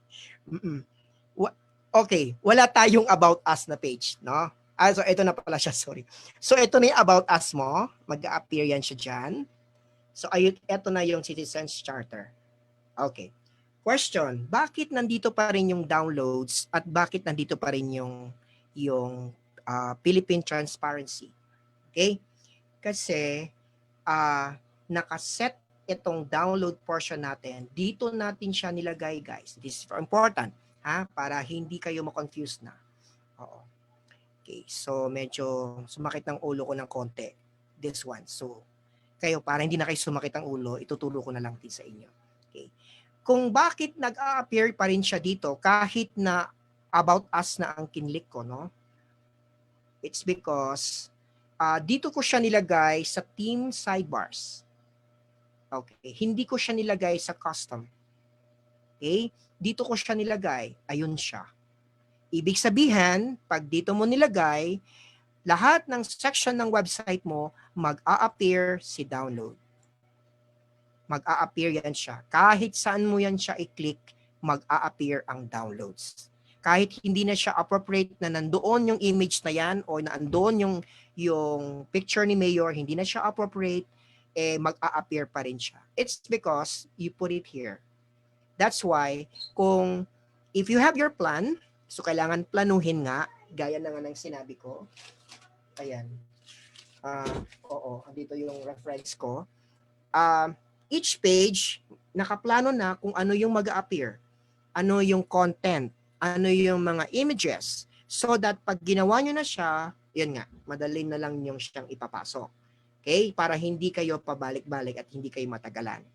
Okay, wala tayong About Us na page, no? So ito na pala siya, sorry. So ito na yung About Us mo. Mag-a-appear yan siya dyan. So ito na yung Citizens Charter. Okay. Question, bakit nandito pa rin yung downloads at bakit nandito pa rin yung Philippine Transparency? Okay? Kasi nakaset itong download portion natin. Dito natin siya nilagay, guys. This is important, ha? Para hindi kayo ma-confuse na. Oo. Okay, so medyo sumakit ng ulo ko ng konti. This one. So, kayo, para hindi na kayo sumakit ang ulo, ituturo ko na lang din sa inyo. Okay. Kung bakit nag-a-appear pa rin siya dito kahit na About Us na ang kinlik ko, no? It's because dito ko siya nilagay sa team sidebars. Okay, hindi ko siya nilagay sa custom. Okay, dito ko siya nilagay. Ayun siya. Ibig sabihin, pag dito mo nilagay, lahat ng section ng website mo, mag-a-appear si download. Mag-a-appear yan siya. Kahit saan mo yan siya i-click, mag-a-appear ang downloads. kahit hindi na siya appropriate na nandoon yung image na yan o nandoon yung picture ni Mayor, hindi na siya appropriate, mag-a-appear pa rin siya. It's because you put it here. That's why, if you have your plan, so kailangan planuhin nga, gaya na nga ng sinabi ko. Ayan. Oo, andito yung reference ko. Each page, nakaplano na kung ano yung mag-a-appear, ano yung content, ano yung mga images, so that pag ginawa nyo na siya, yun nga, madali na lang yung siyang ipapasok. Okay? Para hindi kayo pabalik-balik at hindi kayo matagalan.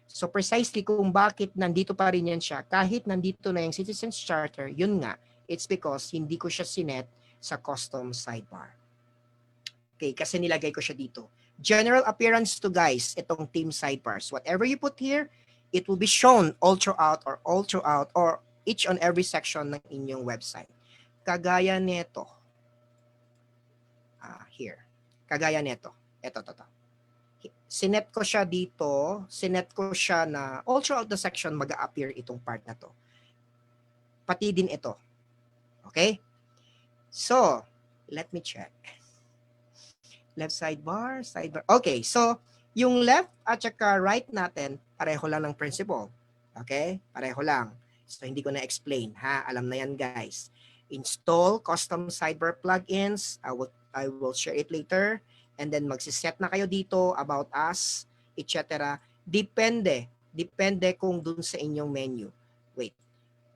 So precisely kung bakit nandito pa rin yan siya, kahit nandito na yung Citizens Charter, yun nga, it's because hindi ko siya sinet sa custom sidebar. Okay, kasi nilagay ko siya dito. General appearance to guys, itong team sidebars. Whatever you put here, it will be shown all throughout or each on every section ng inyong website. Kagaya nito. Here. Kagaya nito. Ito. Sinet ko siya dito. Sinet ko siya na all throughout the section mag-a-appear itong part na to. Pati din ito. Okay? So, let me check. Left sidebar. Okay, so yung left at saka right natin, pareho lang ng principle. Okay? Pareho lang. So hindi ko na-explain, ha? Alam na yan, guys. Install custom sidebar plugins. I will share it later. And then magsiset na kayo dito about us, etc. Depende kung dun sa inyong menu. Wait,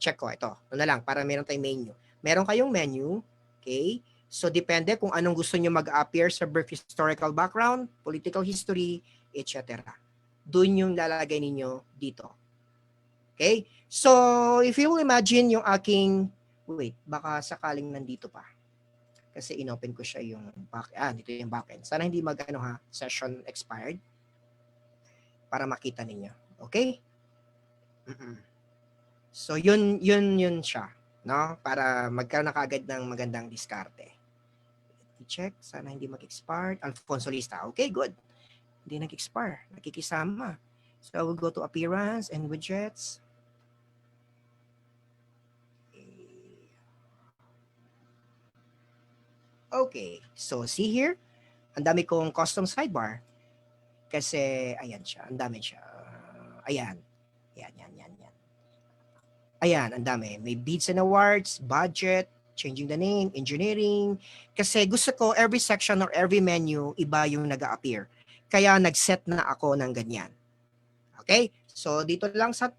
check ko ito. Ano na lang, para meron tayong menu. Meron kayong menu, okay? So, depende kung anong gusto nyo mag-appear sa birth historical background, political history, etc. Doon yung lalagay ninyo dito. Okay? So, if you will imagine yung aking, wait, baka sakaling nandito pa. Kasi inopen ko siya yung dito yung backend. Sana hindi session expired para makita ninyo. Okay? So, yun siya. No? Para magkaroon na kagad ng magandang diskarte. I-check. Sana hindi mag-expire. Alfonso Lista. Okay, good. Hindi nag-expire. Nakikisama. So, I will go to Appearance and Widgets. Okay. So, see here. Ang dami kong custom sidebar. Kasi, ayan siya. Ang dami siya. Ayan. Yan. Ayan, ang dami. May bids and awards, budget, changing the name, engineering. Kasi gusto ko every section or every menu, iba yung nag-a-appear. Kaya nag-set na ako ng ganyan. Okay? So, dito lang sa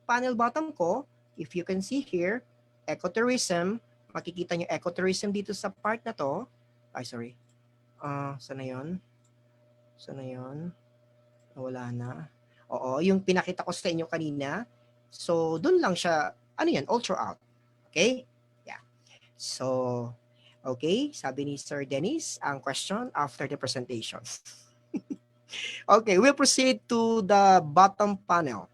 panel bottom ko, if you can see here, ecotourism, makikita nyo ecotourism dito sa part na to. Ay, sorry. Sana yun? Wala na. Oo, yung pinakita ko sa inyo kanina. So, dun lang siya, all throughout. Okay? Yeah. So, okay, sabi ni Sir Dennis, ang question after the presentation. Okay, we'll proceed to the bottom panel.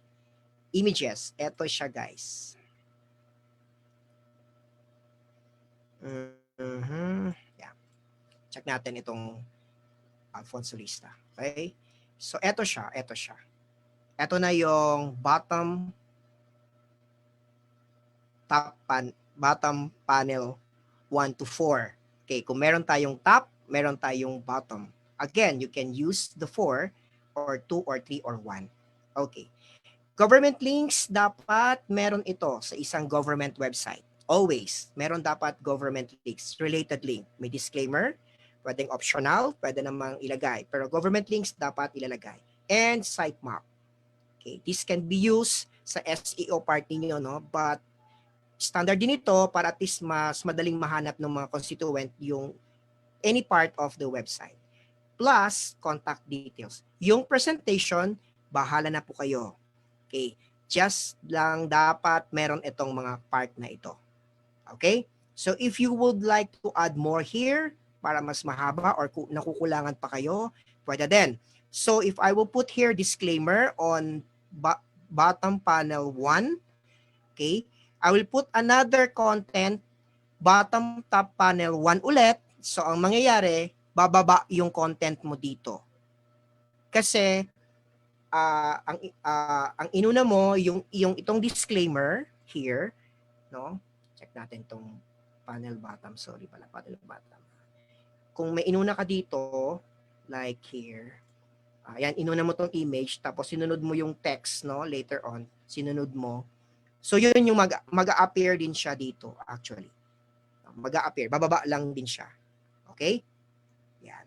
Images. Ito siya, guys. Yeah. Check natin itong Alfonso Lista. Okay? So, ito siya. Ito na yung bottom panel 1 to 4. Okay, kung meron tayong top, meron tayong bottom. Again, you can use the 4 or 2 or 3 or 1. Okay. Government links, dapat meron ito sa isang government website. Always, meron dapat government links, related link. May disclaimer, pwedeng optional, pwede namang ilagay. Pero government links dapat ilalagay. And sitemap. Okay, this can be used sa SEO part ninyo, no? But standard din ito para at least mas madaling mahanap ng mga constituent yung any part of the website. Plus, contact details. Yung presentation, bahala na po kayo. Okay? Just lang dapat meron itong mga part na ito. Okay? So, if you would like to add more here para mas mahaba or nakukulangan pa kayo, pwede din. So, if I will put here disclaimer on bottom panel 1, okay? I will put another content bottom top panel 1 ulit. So, ang mangyayari, bababa yung content mo dito. Kasi, ang inuna mo, yung itong disclaimer here, no? Check natin tong panel bottom. Sorry pala, panel bottom. Kung may inuna ka dito, like here, ayan, inuna mo tong image, tapos sinunod mo yung text, no? Later on, sinunod mo. So, yun yung mag-a-appear din siya dito, actually. Mag-a-appear. Bababa lang din siya. Okay? Yan.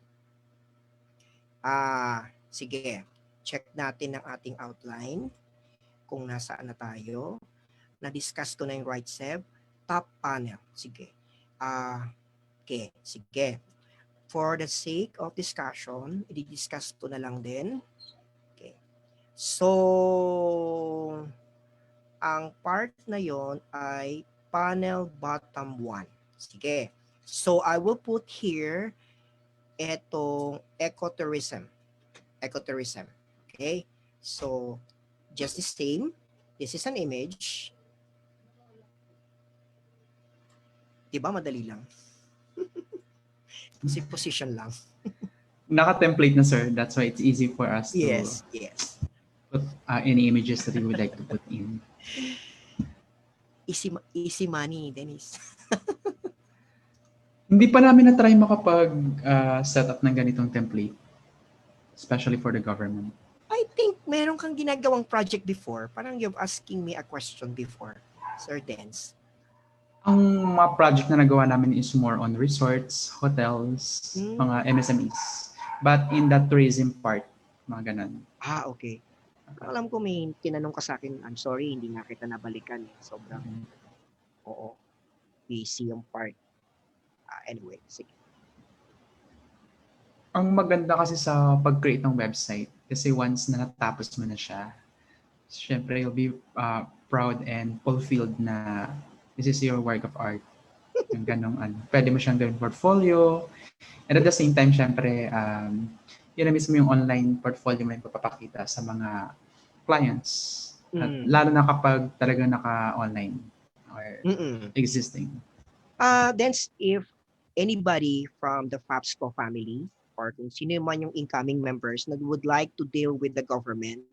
Sige. Check natin ang ating outline. Kung nasaan na tayo. Na-discuss ko na yung right seb. Top panel. Sige. Okay. Sige. For the sake of discussion, i-discuss ko na lang din. Okay. So, ang part na yon ay panel bottom 1. Sige. So, I will put here etong ecotourism. Ecotourism. Okay? So, just the same. This is an image. Diba? Madali lang. Kasi position lang. Naka-template na, sir. That's why it's easy for us to Yes. put any images that we would like to put in. Easy money, Dennis. Hindi pa namin na-try makapag-set up ng ganitong template. Especially for the government. I think meron kang ginagawang project before. Parang you're asking me a question before, Sir Dens. Ang mga project na nagawa namin is more on resorts, hotels, mga MSMEs. But in that tourism part, mga ganun. Okay. Alam ko may tinanong ka sa akin, I'm sorry, hindi nga kita nabalikan. Sobrang, oo, busy yung part. Anyway, sige. Ang maganda kasi sa pag-create ng website, kasi once na natapos mo na siya, syempre you'll be proud and fulfilled na this is your work of art. Yung ganong pwede mo siyang gawin portfolio. And at the same time, syempre, yun na mismo yung online portfolio mo yung papapakita sa mga clients. At lalo na kapag talagang naka-online or existing. Then if anybody from the FOPSCo family or kung sino man yung incoming members na would like to deal with the government,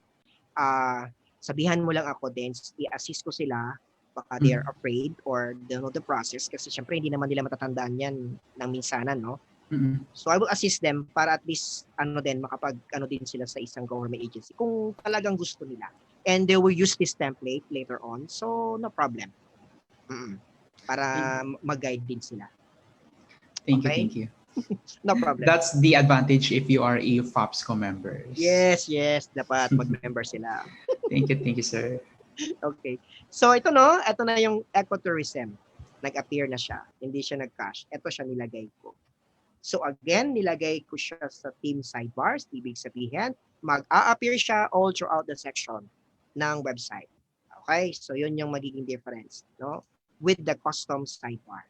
sabihan mo lang ako, then i-assist ko sila. Baka they are afraid or don't know the process kasi syempre hindi naman nila matatandaan yan ng minsanan, no? So I will assist them para at least makapag din sila sa isang government agency kung talagang gusto nila. And they will use this template later on. So no problem. Para mag-guide din sila. Thank you. No problem. That's the advantage if you are a FOPSCo member. Yes. Dapat mag-member sila. Thank you, sir. Okay. So ito na yung ecotourism. Nag-appear na siya. Hindi siya nag-cache. Ito siya nilagay ko. So again, nilagay ko siya sa team sidebars. Ibig sabihin, mag-a-appear siya all throughout the section ng website. Okay? So yun yung magiging difference, no? With the custom sidebar.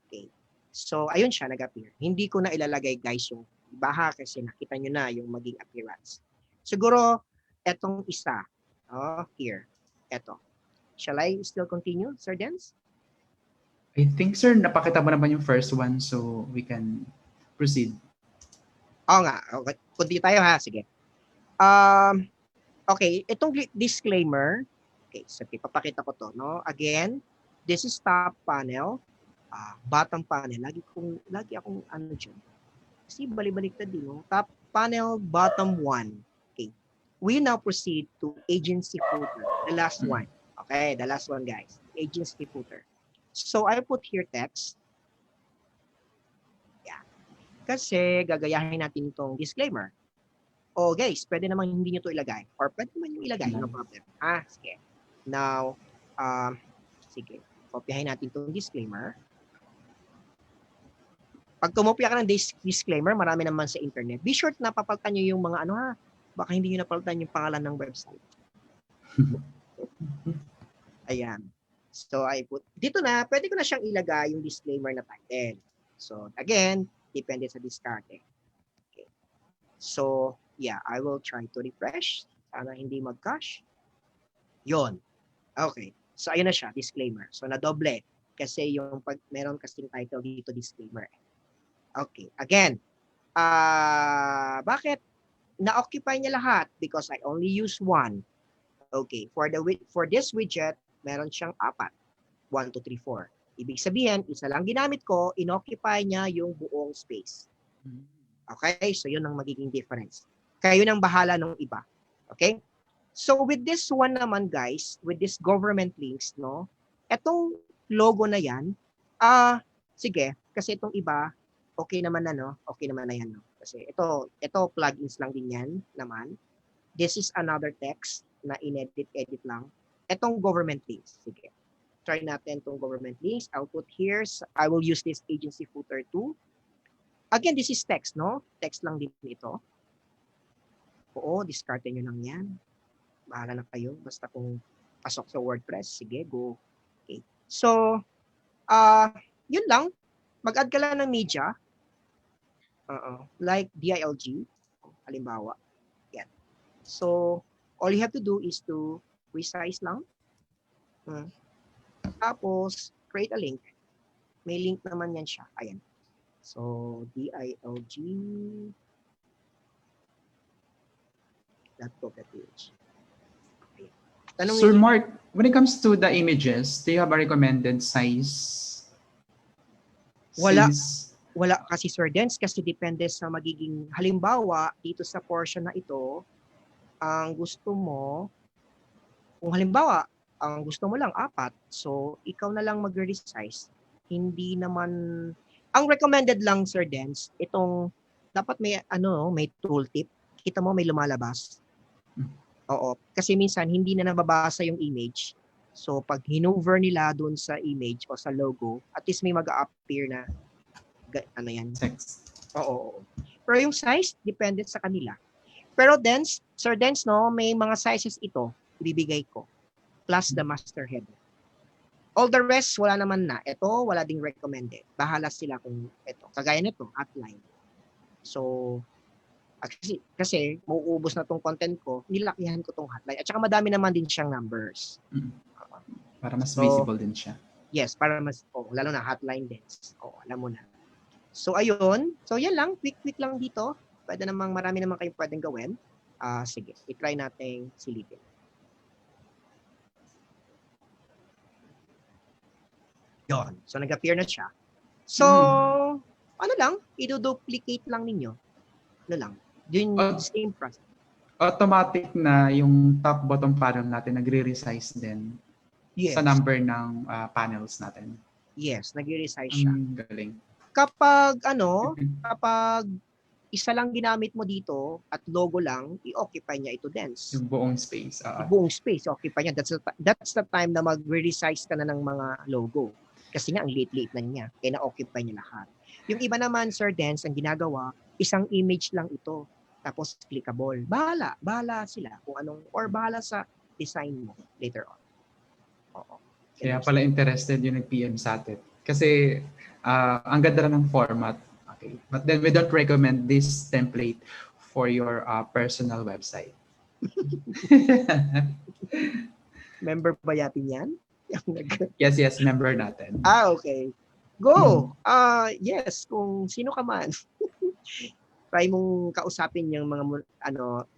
Okay. So ayun siya nag-appear. Hindi ko na ilalagay guys yung baha kasi nakita nyo na yung maging appearance. Siguro, etong isa. Here. Eto. Shall I still continue, Sir Dens? I think, sir, napakita mo naman yung first one so we can proceed. Oo nga. Okay. Kunti tayo ha. Sige. Okay. Itong disclaimer. Okay. So, papakita ko to. No? Again, this is top panel. Bottom panel. Lagi akong dyan. Kasi balik-baliktad din. No? Top panel, bottom 1. Okay. We now proceed to agency footer. The last one. Okay, the last one, guys. Agency footer. So, I put here text. Yeah. Kasi, gagayahin natin itong disclaimer. Guys, pwede naman hindi nyo ito ilagay. Or pwede naman yung ilagay. No problem. Sige. Now, sige. Kopyahin natin itong disclaimer. Pag kumopya ka ng disclaimer, marami naman sa internet. Be sure na papalitan nyo yung mga baka hindi nyo napalitan yung pangalan ng website. Ayan. So, dito na, pwede ko na siyang ilagay yung disclaimer na title. So, again, depende sa discarte. Okay. So, yeah, I will try to refresh. Sana hindi mag-cache. Yon. Okay. So, ayun na siya, disclaimer. So, na-doble. Kasi yung meron kasing title dito, disclaimer. Okay. Again, bakit na-occupy niya lahat? Because I only use one. Okay. For this widget, meron siyang 4. 1, 2, 3, 4. Ibig sabihin, isa lang ginamit ko, inoccupy niya yung buong space. Okay? So, yun ang magiging difference. Kayo nang bahala ng iba. Okay? So, with this one naman, guys, with this government links, no, etong logo na yan, sige, kasi itong iba, okay naman na, no? Okay naman na yan, no? Kasi ito plugins lang din yan naman. This is another text na inedit lang. Etong government links, sige. Try natin itong government links. I'll put here, I will use this agency footer too. Again, this is text, no? Text lang din ito. Oo, discard nyo lang yan. Bahala na kayo. Basta kung pasok sa WordPress, sige, go. Okay. So, yun lang. Mag-add ka lang ng media. Like DILG, halimbawa. Yan. So, all you have to do is to resize lang. Tapos, create a link. May link naman yan siya. Ayan. So, DILG .co.ph. Sir Mark, when it comes to the images, do you have a recommended size? Wala kasi, Sir Dens, kasi depende sa magiging, halimbawa, dito sa portion na ito, ang gusto mo, kung halimbawa, ang gusto mo lang 4, so ikaw na lang mag-resize. Hindi naman, ang recommended lang, Sir Dens, itong, dapat may, may tooltip. Kita mo, may lumalabas. Oo. Kasi minsan, hindi na nababasa yung image. So, pag hinover nila dun sa image o sa logo, at least may mag-a-appear na, text. Oo. Pero yung size, depende sa kanila. Pero Sir Dens, no, may mga sizes ito, ibibigay ko. Plus the master header. All the rest, wala naman na. Ito, wala ding recommended. Bahala sila kung ito. Kagaya nito, outline. So, kasi mauubos na tong content ko, nilakihan ko tong hotline. At saka madami naman din siyang numbers. Para mas visible din siya. Yes, para mas, lalo na hotline din. Alam mo na. So, ayun. So, yan lang. Quick lang dito. Pwede namang, marami naman kayong pwedeng gawin. Sige, i-try natin silipin. Yun. So, nag-appear na siya. So, ano lang, i-duplicate lang ninyo. Ano lang. Yun yung same process. Automatic na yung top bottom panel natin nagre-resize din sa number ng panels natin. Yes, nagre-resize siya. Galing. Kapag isa lang ginamit mo dito at logo lang, i-occupy niya ito dense. Yung buong space. Buong space, occupy niya. That's the time na mag-resize ka na ng mga logo. Kasi nga, ang late-late na niya. Kaya na-occupy niya lahat. Yung iba naman, Sir Dens, ang ginagawa, isang image lang ito. Tapos clickable. Bahala sila kung anong, or bahala sa design mo later on. Oo. Kaya pala interested yung nag-PM sa atin. Kasi ang ganda ng format. Okay. But then we don't recommend this template for your personal website. Member ba yatin yan? Yes, member natin. Okay. Go! Yes, kung sino ka man. Try mong kausapin yung mga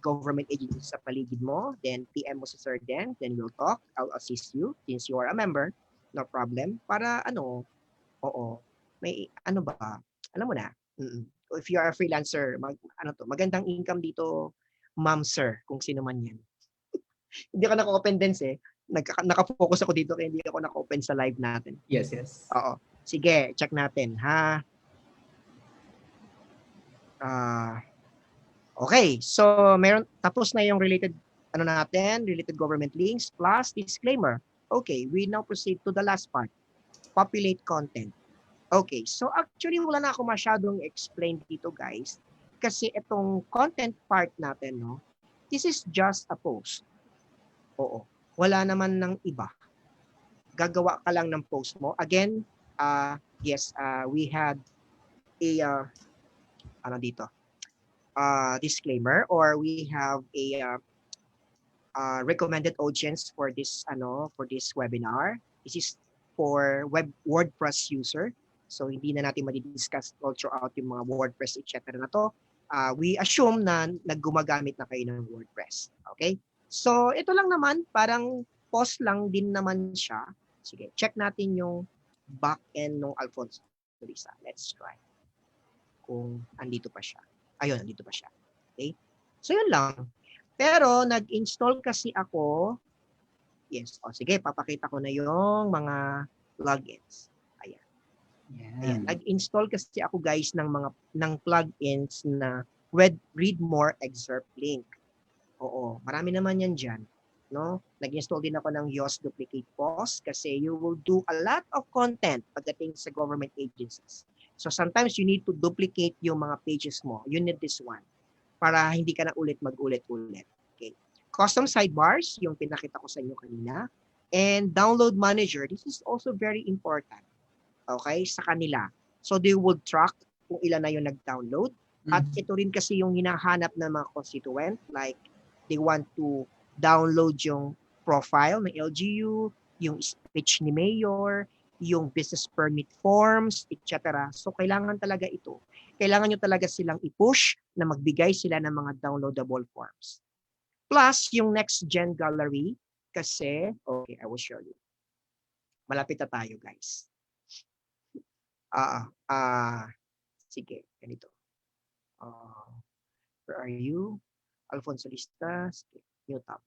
government agencies sa paligid mo, then PM mo sa Sir Den, then we'll talk. I'll assist you since you are a member. No problem. Para may ba? Alam mo na. If you are a freelancer, magandang income dito, ma'am, sir, kung sino man yan. Hindi ka naka-open din naka-focus ako dito kaya hindi ako naka-open sa live natin. Yes. Oo. Sige, check natin, ha? Okay, so tapos na yung related government links plus disclaimer. Okay, we now proceed to the last part. Populate content. Okay, so actually wala na ako masyadong explain dito, guys. Kasi itong content part natin, no, this is just a post. Oo. Wala naman ng iba. Gagawa ka lang ng post mo. Again, we had a disclaimer, or we have a recommended audience for this webinar. This is for WordPress user. So hindi na natin madi-discuss all throughout yung mga WordPress etc. na to. We assume na naggumagamit na kayo ng WordPress. Okay? So ito lang naman, parang post lang din naman siya. Sige, check natin yung backend nung Alfonso Lisa. Let's try. Kung andito pa siya. Ayun, andito pa siya. Okay? So, yun lang. Pero, nag-install kasi ako. Yes. O, sige, papakita ko na yung mga plugins. Ayan. Ayan. Nag-install kasi ako, guys, ng plugins na read more excerpt link. Oo, marami naman yan dyan. No? Nag-install din ako ng Yoast Duplicate Post kasi you will do a lot of content pagdating sa government agencies. So sometimes you need to duplicate yung mga pages mo. You need this one para hindi ka na mag-ulit-ulit. Okay. Custom sidebars, yung pinakita ko sa inyo kanina. And download manager, this is also very important. Okay, sa kanila. So they will track kung ilan na yung nag-download. At ito rin kasi yung hinahanap ng mga constituent, like they want to download yung profile ng LGU, yung speech ni mayor, yung business permit forms, etc. So kailangan talaga ito. Kailangan nyo talaga silang i-push na magbigay sila ng mga downloadable forms. Plus, yung next gen gallery, kasi, okay, I will show you. Malapit na tayo, guys. Sige, ganito. Where are you? Alfonso Lista, new tab.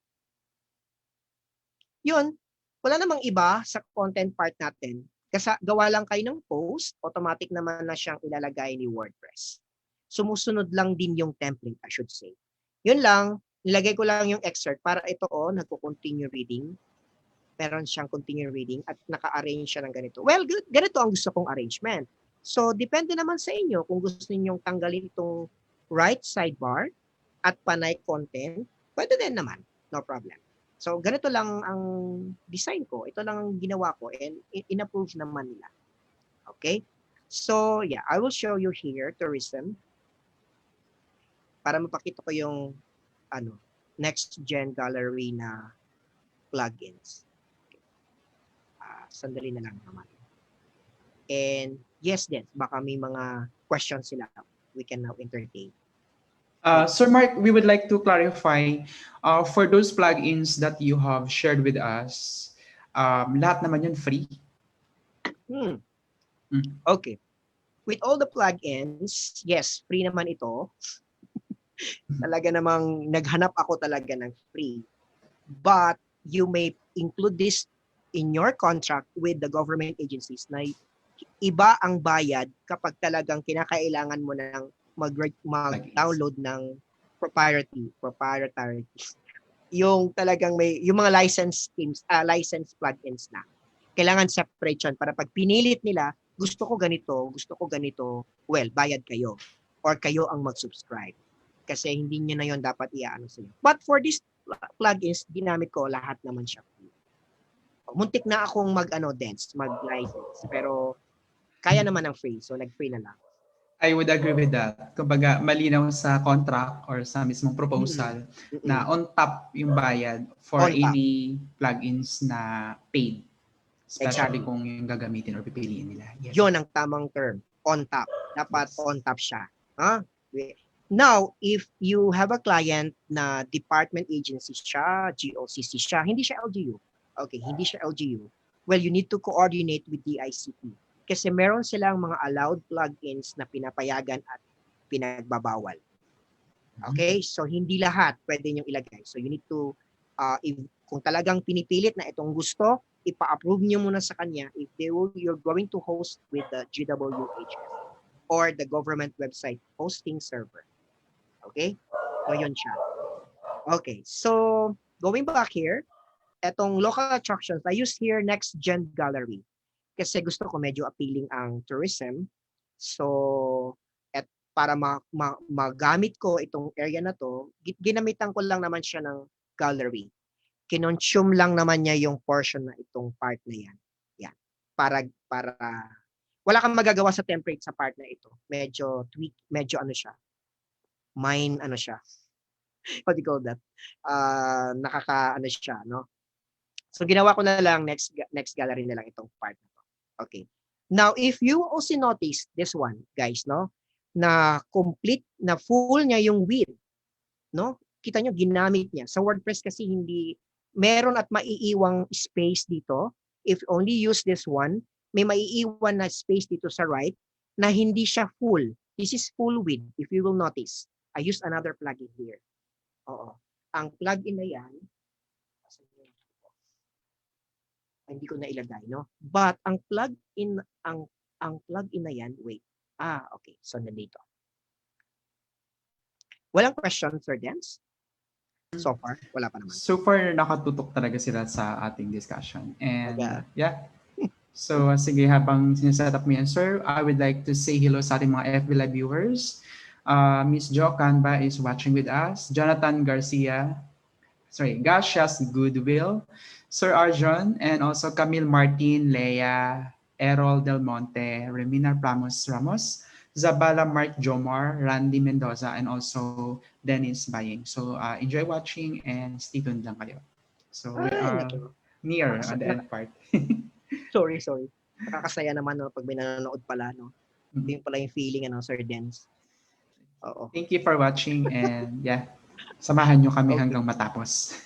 Yun, wala namang iba sa content part natin. Kasi gawa lang kayo ng post, automatic naman na siyang ilalagay ni WordPress. Sumusunod lang din yung template, I should say. Yun lang, nilagay ko lang yung excerpt para ito nagko-continue reading. Meron siyang continue reading at naka-arrange siya ng ganito. Well, ganito ang gusto kong arrangement. So, depende naman sa inyo kung gusto ninyong tanggalin itong right sidebar at panay content, pwede din naman. No problem. So, ganito lang ang design ko. Ito lang ang ginawa ko and in-approve naman nila. Okay? So, yeah, I will show you here, tourism, para mapakita ko yung next gen gallery na plugins. Okay. Sandali na lang naman. And yes, then, baka may mga questions sila. We can now entertain. Sir Mark, we would like to clarify, for those plugins that you have shared with us, lahat naman yun free? Okay. With all the plugins, yes, free naman ito. Talaga namang naghanap ako talaga ng free. But you may include this in your contract with the government agencies na iba ang bayad kapag talagang kinakailangan mo ng mag-download ng proprietary. Yung talagang yung mga license schemes, license plugins na. Kailangan separate yun para pag pinilit nila, gusto ko ganito, well, bayad kayo. Or kayo ang mag-subscribe. Kasi hindi nyo na yun dapat iaano sa inyo. But for these plugins, ginamit ko lahat naman siya. Muntik na akong mag-license. Pero kaya naman ng free. So nag-free na lang. I would agree with that. Kumbaga, malinaw sa contract or sa mismong proposal na on top yung bayad for any plugins na paid. Especially kung yung gagamitin or pipiliin nila. Yes. Yun ang tamang term. On top. Dapat on top siya. Huh? Now, if you have a client na department agency siya, GOCC siya, hindi siya LGU. Okay, hindi siya LGU. Well, you need to coordinate with the ICT. Kasi meron silang mga allowed plugins na pinapayagan at pinagbabawal. Okay? So, hindi lahat pwede nyo ilagay. So, you need to, kung talagang pinipilit na itong gusto, ipa-approve nyo muna sa kanya if you're going to host with the GWHS or the government website hosting server. Okay? So, yun siya. Okay. So, going back here, etong local attractions, I use here Next Gen Gallery. Kasi gusto ko medyo appealing ang tourism. So, para magamit ko itong area na to, ginamitan ko lang naman siya ng gallery. Kinonsume lang naman niya yung portion na itong part na yan. Yan. Para wala kang magagawa sa template sa part na ito. Medyo tweak, medyo siya. What do you call that? Siya, no? So, ginawa ko na lang next gallery na lang itong part na to. Okay. Now, if you also notice this one, guys, no? Na complete, na full niya yung width, no? Kita nyo, ginamit niya. Sa WordPress kasi hindi, meron at maiiwang space dito. If only use this one, may maiiwan na space dito sa right na hindi siya full. This is full width, if you will notice. I use another plugin here. Oo. Ang plugin na yan, hindi ko na ilagay, no? But ang plugin, ang plugin na yan, wait. Okay. So, nandito. Walang question, Sir Dance? So far, wala pa naman. So far, nakatutok talaga sila sa ating discussion. And Okay. yeah. So sige, habang siniset up mo yan, sir, I would like to say hello sa ating mga FB Live viewers. Miss Jo Canva is watching with us. Jonathan Garcia, Gasha's Goodwill, Sir Arjon, and also Camille Martin, Leia, Errol Del Monte, Remina Ramos, Zabala Mark Jomar, Randy Mendoza, and also Dennis Baying. So enjoy watching and stay tuned lang kayo. So we are near on the end part. Sorry. Nakakasaya naman no, pag may nanonood pala. No? Yung pala yung feeling, Sir Dance. Oo. Thank you for watching and yeah, samahan nyo kami hanggang matapos.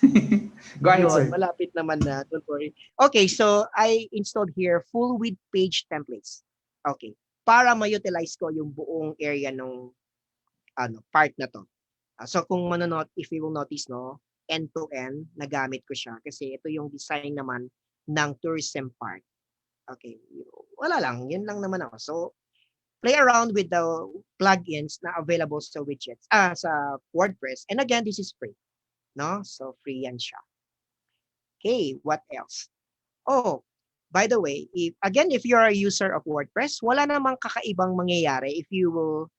Go ahead, sir. Malapit naman na. Don't worry. Okay, so I installed here full width page templates. Okay. Para ma-utilize ko yung buong area ng part na to. So kung if you will notice, no, end-to-end, nagamit ko siya kasi ito yung design naman ng tourism part. Okay. Wala lang. Yun lang naman ako. So, play around with the plugins na available sa widgets, sa WordPress. And again, this is free. No? So, free yan siya. Okay, what else? Oh, by the way, if you're a user of WordPress, wala namang kakaibang mangyayari if you will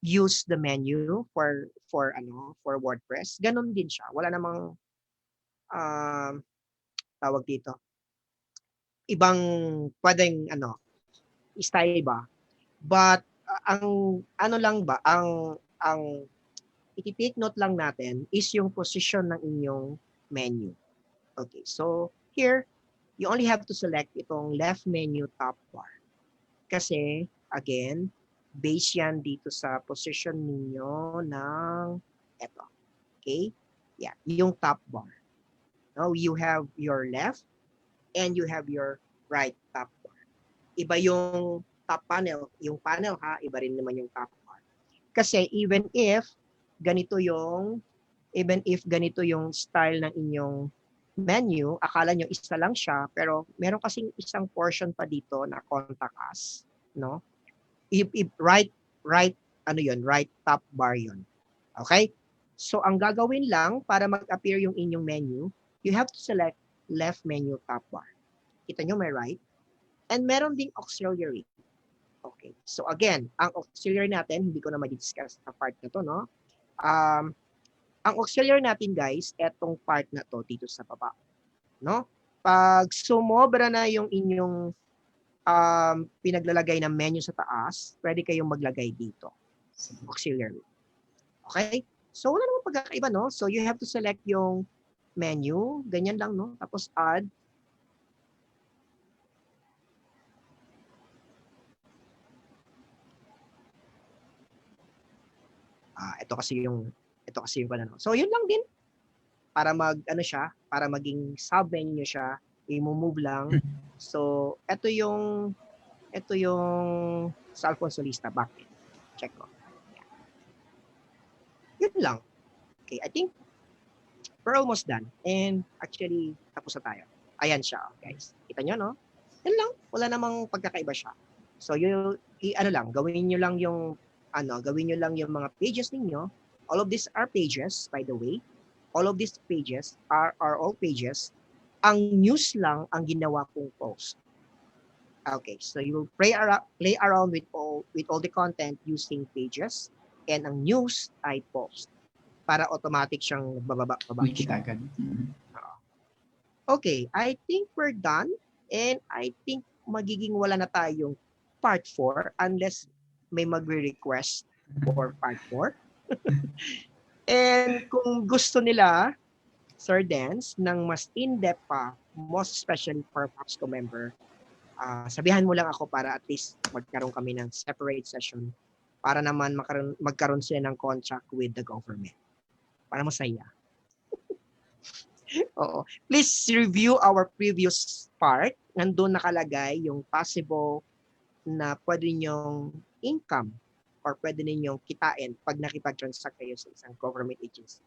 use the menu for WordPress. Ganon din siya. Wala namang tawag dito. Ibang pwedeng style ba? But ang iti-take note lang natin is yung position ng inyong menu. Okay, so here you only have to select itong left menu top bar. Kasi again, base yan dito sa position ninyo ng eto. Okay? Yeah, yung top bar. Now you have your left and you have your right top bar. Iba yung top panel. Yung panel iba rin naman yung top bar. Kasi even if ganito yung style ng inyong menu, akala nyo isa lang siya, pero meron kasing isang portion pa dito na contact us, no? Right top bar yun. Okay? So ang gagawin lang para mag-appear yung inyong menu, you have to select left menu top bar. Kita nyo may right. And meron ding auxiliary. Okay. So again, ang auxiliary natin, hindi ko na ma-discuss sa part na to, no? Ang auxiliary natin, guys, etong part na to dito sa baba. No? Pag sumobra na yung inyong pinaglalagay ng menu sa taas, pwede kayong maglagay dito. Auxiliary. Okay? So wala namang pagkakaiba, no? So you have to select yung menu, ganyan lang, no? Tapos add. Ito kasi yung no? So yun lang din para para maging sub menu siya, i-move lang. So ito yung sa Alfonso Lista backend. Check ko. Yeah. Yun lang. Okay, I think we're almost done. And actually tapos na tayo. Ayan siya, guys. Kita nyo, no? Yan lang. Wala namang pagkakaiba siya. So gawin nyo lang yung mga pages ninyo. All of these are pages, by the way. All of these pages are all pages. Ang news lang ang ginawa kong post. Okay, so you will play around with all the content using pages, and ang news ay post para automatic siyang bababa siya. Okay, I think we're done, and I think magiging wala na tayong part 4 unless may magre-request for part 4. And kung gusto nila, Sir Dance, ng mas in-depth pa, most especially for FOPSCo member, sabihan mo lang ako para at least magkaroon kami ng separate session para naman magkaroon sila ng contract with the government. Para masaya. Oo. Please review our previous part. Nandun nakalagay yung possible na pwede ninyong income or pwede ninyong kitain pag nakipag-transact kayo sa isang government agency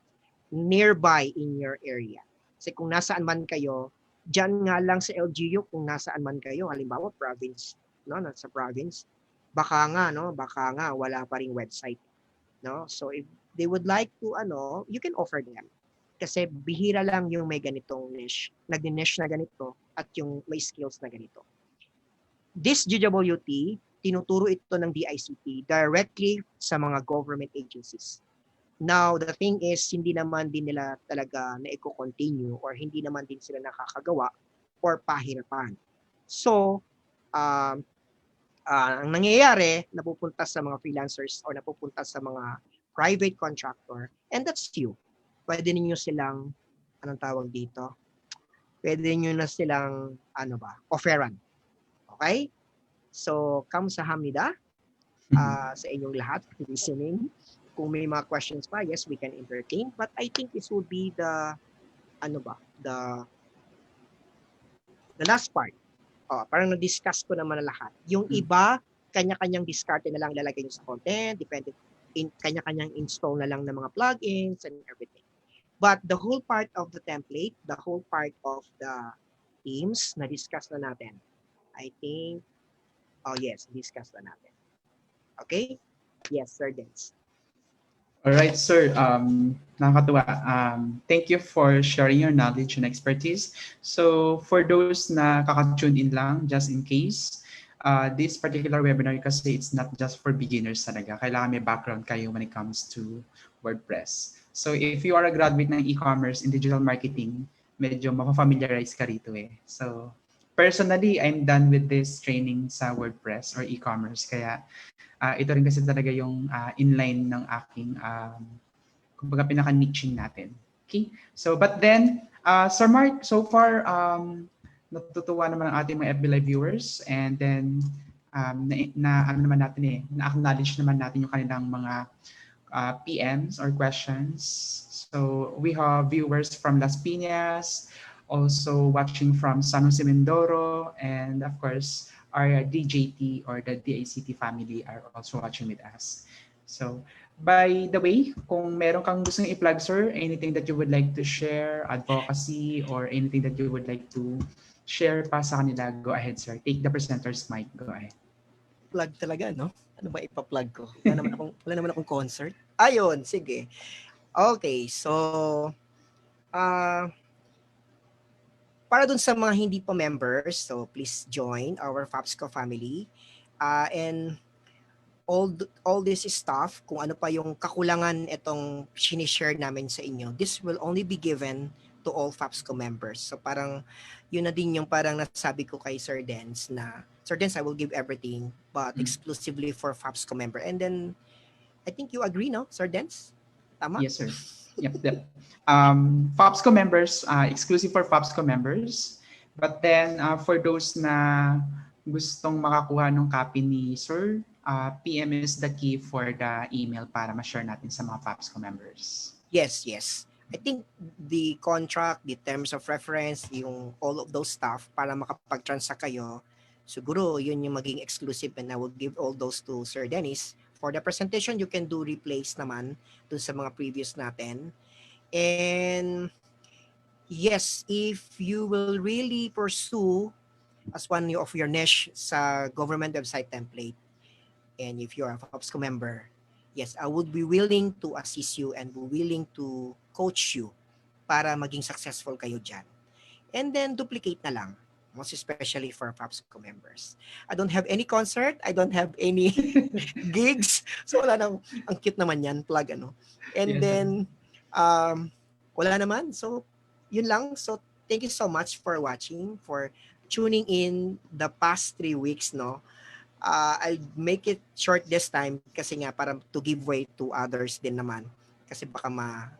nearby in your area. Kasi kung nasaan man kayo, dyan nga lang sa LGU, kung nasaan man kayo, halimbawa province, no, nasa province, baka nga, no, baka nga wala pa ring website, no? So if they would like to, you can offer them. Kasi bihira lang yung may ganitong niche, nag-niche na ganito at yung may skills na ganito. This GWT, tinuturo ito ng DICT directly sa mga government agencies. Now, the thing is, hindi naman din nila talaga na i-continue or hindi naman din sila nakakagawa or pahirapan. So, ang nangyayari, napupunta sa mga freelancers or napupunta sa mga private contractor, and that's you. Pwede ninyo silang, anong tawag dito? Pwede ninyo na silang, offeran. Okay? So, kamsahamnida sa inyong lahat listening. Kung may mga questions pa, yes, we can entertain. But I think this would be the last part. Parang na-discuss ko naman na lahat. Yung iba, kanya-kanyang discard na lang lalagay nyo sa content, depende, kanya-kanyang install na lang ng mga plugins and everything. But the whole part of the template, the whole part of the themes, na-discuss na natin. I think, yes, discuss na natin. Okay? Yes, Sir Dens. All right, sir. Nakakatuwa. Thank you for sharing your knowledge and expertise. So for those na kaka-tune in lang, just in case, this particular webinar kasi it's not just for beginners talaga. Kailangan may background kayo when it comes to WordPress. So if you are a graduate ng e-commerce and digital marketing, medyo mapafamiliarize ka rito eh. So personally, I'm done with this training sa WordPress or e-commerce. Kaya ito rin kasi talaga yung inline ng aking kumbaga pinaka-niching natin. Okay? So, but then, Sir Mark, so far, natutuwa naman ang ating mga FB Live viewers and then ano naman natin na-acknowledge naman natin yung kanilang mga PMs or questions. So, we have viewers from Las Piñas, also watching from San Jose Mindoro, and of course, our DJT or the DICT family are also watching with us. So, by the way, kung meron kang gustong i-plug, sir, anything that you would like to share, advocacy, or anything that you would like to share pa sa kanila, go ahead, sir. Take the presenter's mic. Go ahead. Plug talaga, no? Ano ba ipa-plug ko? Wala naman akong concert. Ayun, sige. Okay, so para dun sa mga hindi pa members, so please join our FOPSCo family. And all this stuff, kung ano pa yung kakulangan itong sinishare namin sa inyo, this will only be given to all FOPSCo members. So parang yun na din yung parang nasabi ko kay Sir Dens na, Sir Dens, I will give everything but exclusively for FOPSCo member. And then, I think you agree, no, Sir Dens? Tama? Yes, sir. Yep. FOPSCo members, exclusive for FOPSCo members. But then, for those na gustong makakuha ng copy ni Sir, PM is the key for the email para ma-share natin sa mga FOPSCo members. Yes. I think the contract, the terms of reference, yung all of those stuff para makapag-transact kayo, siguro yun yung maging exclusive and I will give all those to Sir Dennis. For the presentation, you can do replays naman dun sa mga previous natin. And yes, if you will really pursue as one of your niche sa government website template, and if you're a FOPSCo member, yes, I would be willing to assist you and be willing to coach you para maging successful kayo dyan. And then duplicate na lang, most especially for FOPSCo members. I don't have any concert, I don't have any gigs, so wala nang, ang cute naman yan, plug ano. And then, wala naman, so yun lang. So thank you so much for watching, for tuning in the past 3 weeks, no. I'll make it short this time kasi nga para to give way to others din naman kasi baka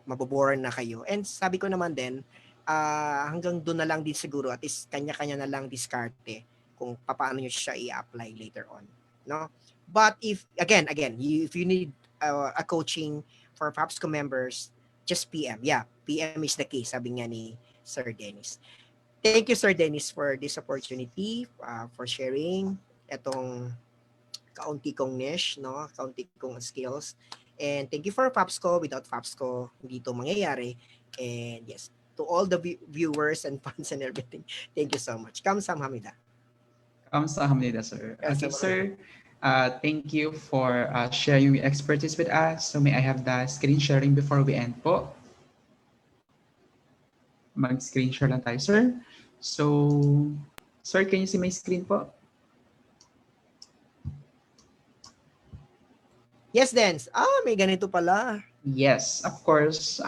maboboran na kayo. And sabi ko naman din, hanggang doon na lang din siguro at least kanya-kanya na lang diskarte kung paano nyo siya i-apply later on, no? But if if you need a coaching for FOPSCo members, just PM. Yeah, PM is the key, sabi nga ni Sir Dennis. Thank you, Sir Dennis, for this opportunity, for sharing itong kaunti kong niche, no? Kaunti kong skills. And thank you for FOPSCo. Without FOPSCo, hindi ito mangyayari. And yes, to all the viewers and fans and everything, thank you so much. Kamsahamnida. Kamsahamnida, sir. Okay, sir. Thank you for sharing your expertise with us. So may I have the screen sharing before we end po? Mag-screen share lang tayo, sir. So, sir, can you see my screen po? Yes, Dance. May ganito pala. Yes, of course.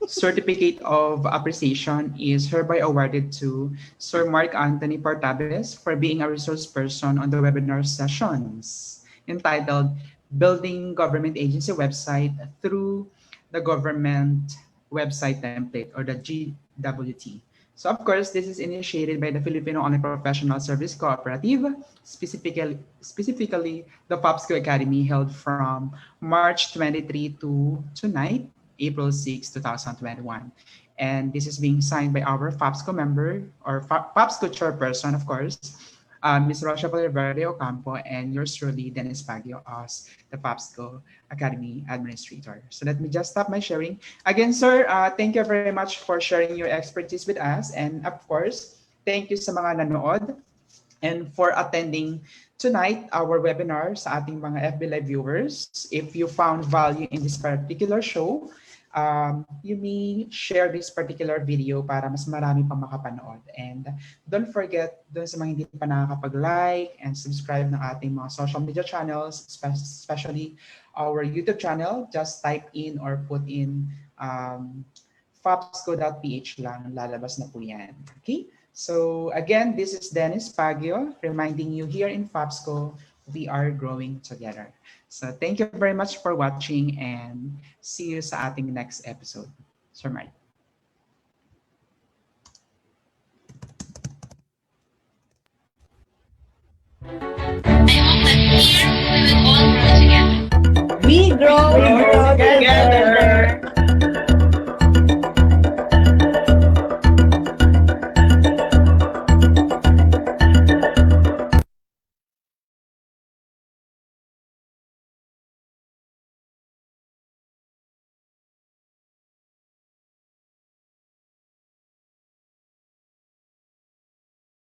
Certificate of Appreciation is hereby awarded to Sir Mark Anthony Portabes for being a resource person on the webinar sessions entitled Building Government Agency Website Through the Government Website Template, or the GWT. So of course, this is initiated by the Filipino Online Professional Service Cooperative, specifically the FOPSCo Academy, held from March 23 to tonight, April 6, 2021. And this is being signed by our FOPSCo member, or FOPSCo chairperson, of course, Ms. Rocha Valverde Ocampo, and yours truly, Dennis Baguio, as the FOPSCo Academy Administrator. So let me just stop my sharing. Again, sir, thank you very much for sharing your expertise with us. And of course, thank you sa mga nanood and for attending tonight our webinar sa ating mga FB Live viewers. If you found value in this particular show, you may share this particular video para mas marami pang makapanood. And don't forget, dun sa mga hindi pa nakakapag-like and subscribe ng ating mga social media channels, especially our YouTube channel, just type in or put in fopsco.ph lang, lalabas na po yan. Okay? So again, this is Dennis Baguio reminding you, here in FOPSCo, we are growing together. So thank you very much for watching and see you sa ating next episode. Sir Mike. I hope that here we will all grow together. We grow